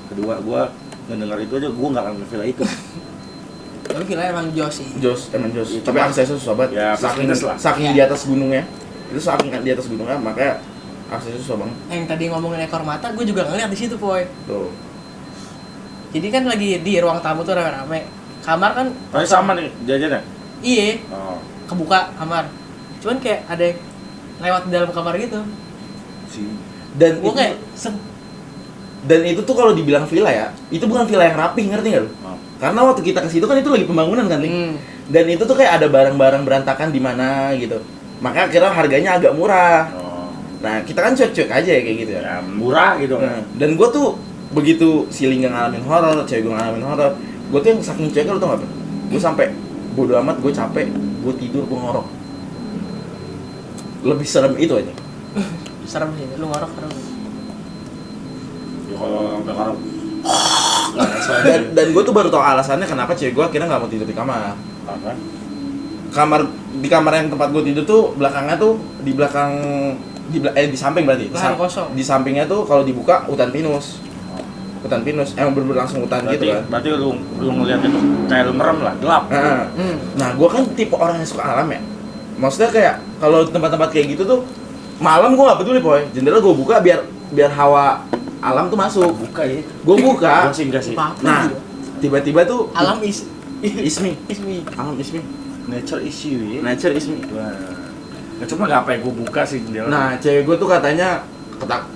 Kedua, gue ngedengar itu aja gue nggak akan ke villa itu. Tapi villa emang jos sih. emang jos Iya, tapi cuma- aksesnya susah banget Ya, saking plus minus lah. saking Iya. di atas gunungnya itu saking di atas gunungnya makanya aksesnya susah banget Yang tadi ngomongin ekor mata, gue juga ngeliat di situ, Poy. tuh Jadi kan lagi di ruang tamu tuh rame-rame. Kamar kan Tapi sama nih jajannya. iya, Oh, kebuka kamar. Cuman kayak ada yang lewat di dalam kamar gitu. si. dan Gue itu, kayak dan itu tuh kalau dibilang villa ya itu bukan villa yang rapi ngerti nggak lu Oh. karena waktu kita ke situ kan itu lagi pembangunan kan Ling? Hmm. Dan itu tuh kayak ada barang-barang berantakan di mana gitu makanya akhirnya harganya agak murah Oh. nah kita kan cuek-cuek aja ya kayak gitu ya Ya murah gitu Nah, kan. dan gue tuh begitu si Lingga ngalamin horor, cewek gue ngalamin horor, gue tuh yang saking cueknya lu tau gak? Gue sampai bodo amat, gue capek, gue tidur, gue ngorok. Lebih serem itu aja. Serem sih, lu ngorok serem. Ya kalau udah kalau Dan gue tuh baru tau alasannya kenapa cewek gue akhirnya nggak mau tidur di kamar. apa? Di kamar yang tempat gue tidur tuh belakangnya tuh di belakang di samping berarti. Lahan kosong. Di sampingnya tuh kalau dibuka hutan pinus. Emang bener-bener langsung hutan gitu kan. Berarti lu ngeliat itu kayak lu merem lah, gelap. Nah, gue kan tipe orang yang suka alam ya. Maksudnya kayak kalau tempat-tempat kayak gitu tuh malam gue nggak peduli boy. Jendela gue buka biar hawa alam tuh masuk. Buka ya. Gue buka. Gua sih enggak sih. Apa-apa Nah, gitu. tiba-tiba tuh Alam ismi. Alam ismi. Nature issue ya. Nature ismi. Wah. Ya cuma nggak apa yang gue buka sih jendela. Nah, cewek gue tuh katanya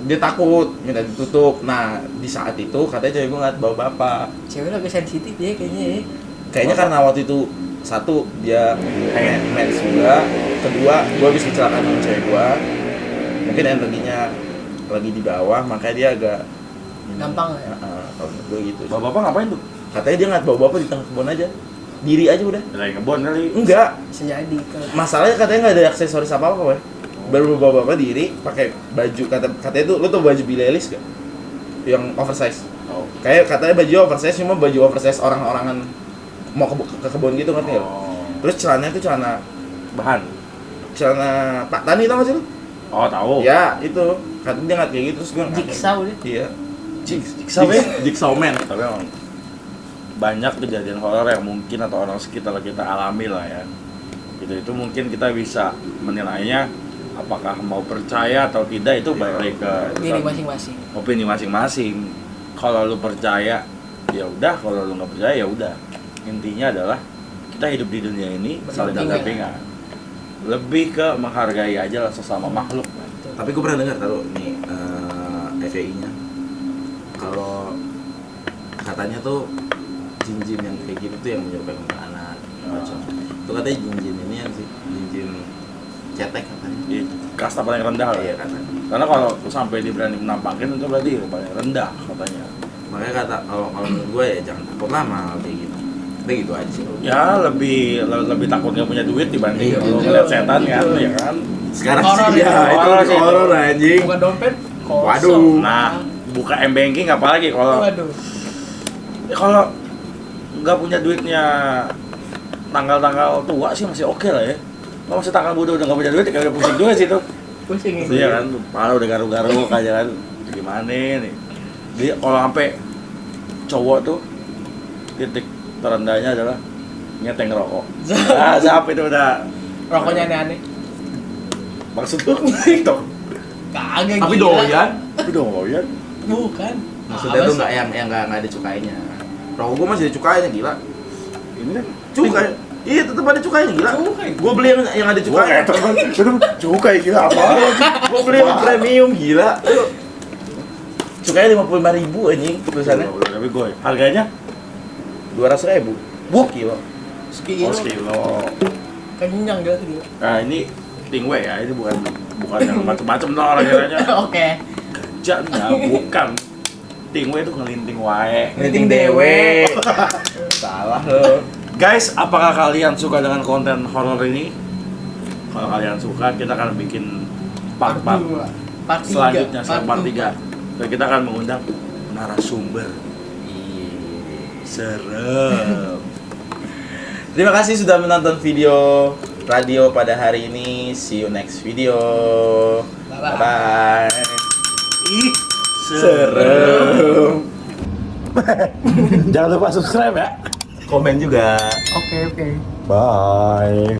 dia takut minta ditutup. Nah, di saat itu katanya cewek gue ngeliat bawa bapak. Cewek lebih sensitif ya kayaknya ya. Kayaknya karena waktu itu satu dia mens juga, kedua gue habis kecelakaan sama cewek gue, mungkin energinya lagi di bawah makanya dia agak Gampang ya. kalau menurut gue gitu. Bapak ngapain tuh? Katanya dia ngeliat bawa bapak di tengah kebun aja, diri aja udah. Lagi ngebon kali. Enggak, Bisa jadi masalahnya katanya nggak ada aksesoris apa apa, weh. Baru bawa bapak diri pakai baju katanya tuh, lu tuh baju Billie Eilish gak? Yang oversize. Oh. Kayak katanya baju oversize cuma baju oversize orang-orangan mau ke kebun gitu ngerti nggak? Oh. Terus celananya tuh celana Bahan. Pak Tani tau gak sih lu? Oh, tahu. Ya itu, katanya dia ngeliat kayak gitu terus gue jigsaw deh. Iya. Jigsaw ya. Jigsaw man. Tapi emang banyak kejadian horor yang mungkin atau orang sekitar kita alami lah ya. Itu mungkin kita bisa menilainya apakah mau percaya atau tidak itu balik ke Diri masing-masing. opini masing-masing. Kalau lu percaya ya udah, kalau lu nggak percaya ya udah. Intinya adalah kita hidup di dunia ini saling berdampingan. Lebih ke menghargai aja lah sesama makhluk. Tapi gue pernah dengar taruh nih FYI-nya. Kalau katanya tuh jin-jin yang kayak gitu tuh yang menyerupai anak macam. Itu katanya jin-jin ini yang sih jin-jin cetek katanya. Kasta paling rendah lah. Iya katanya. Karena kalau sampai diberani menampakin itu berarti paling rendah katanya. Makanya kata kalau menurut gue ya jangan takut lah sama hal kayak gitu. Udah gitu aja sih. Ya lebih takut nggak punya duit dibanding Iya, lu itu. ngeliat setan kan, Itu. ya kan. Sekarang Horor sih ya, itu. itu Horor sih. horor anjing. Bukan dompet, kosong. Waduh. Nah, buka M-banking apalagi kalau Waduh. kalau nggak punya duitnya tanggal-tanggal tua sih masih oke lah ya. Kalau masih tanggal muda udah nggak punya duit, kayak udah pusing juga sih tuh. Pusing ya. Iya kan, kepala udah garuk-garuk aja kan. Gimana nih? Jadi kalau sampai cowok tuh titik terendahnya adalah ngeteng rokok. Ah, zap itu udah. Rokoknya aneh-aneh. Maksud lu itu. Kagak Tapi gila. doyan. Tapi doyan. Bukan. Maksudnya Apa tuh sih? nggak yang nggak ada cukainya. Rokok gua masih ada cukainya gila. Ini kan Cukai. Iya tetap ada cukainya gila. Cukai. Gua beli yang ada cukainya. cukai gila apa? Gua beli yang premium gila. Cukainya 55.000 anjing tulisannya. Tapi gue harganya 200.000. Kilo. Sekilo. oh sekilo. Kenyang gila gila. Nah ini tingwe ya, ini bukan yang macam-macam dong orang kiranya. Oke. Gajahnya bukan. Tingwe itu ngelinting wae. Ngelinting dewe. Salah lo. Guys, apakah kalian suka dengan konten horor ini? Kalau kalian suka, kita akan bikin part-part dua. Part tiga. selanjutnya, part 3. empat. Dan kita akan mengundang narasumber. Serem. Terima kasih sudah menonton video radio pada hari ini. See you next video. Bye-bye. Bye. Ih, Serem. Jangan lupa subscribe ya. Komen juga. Oke, oke. Bye.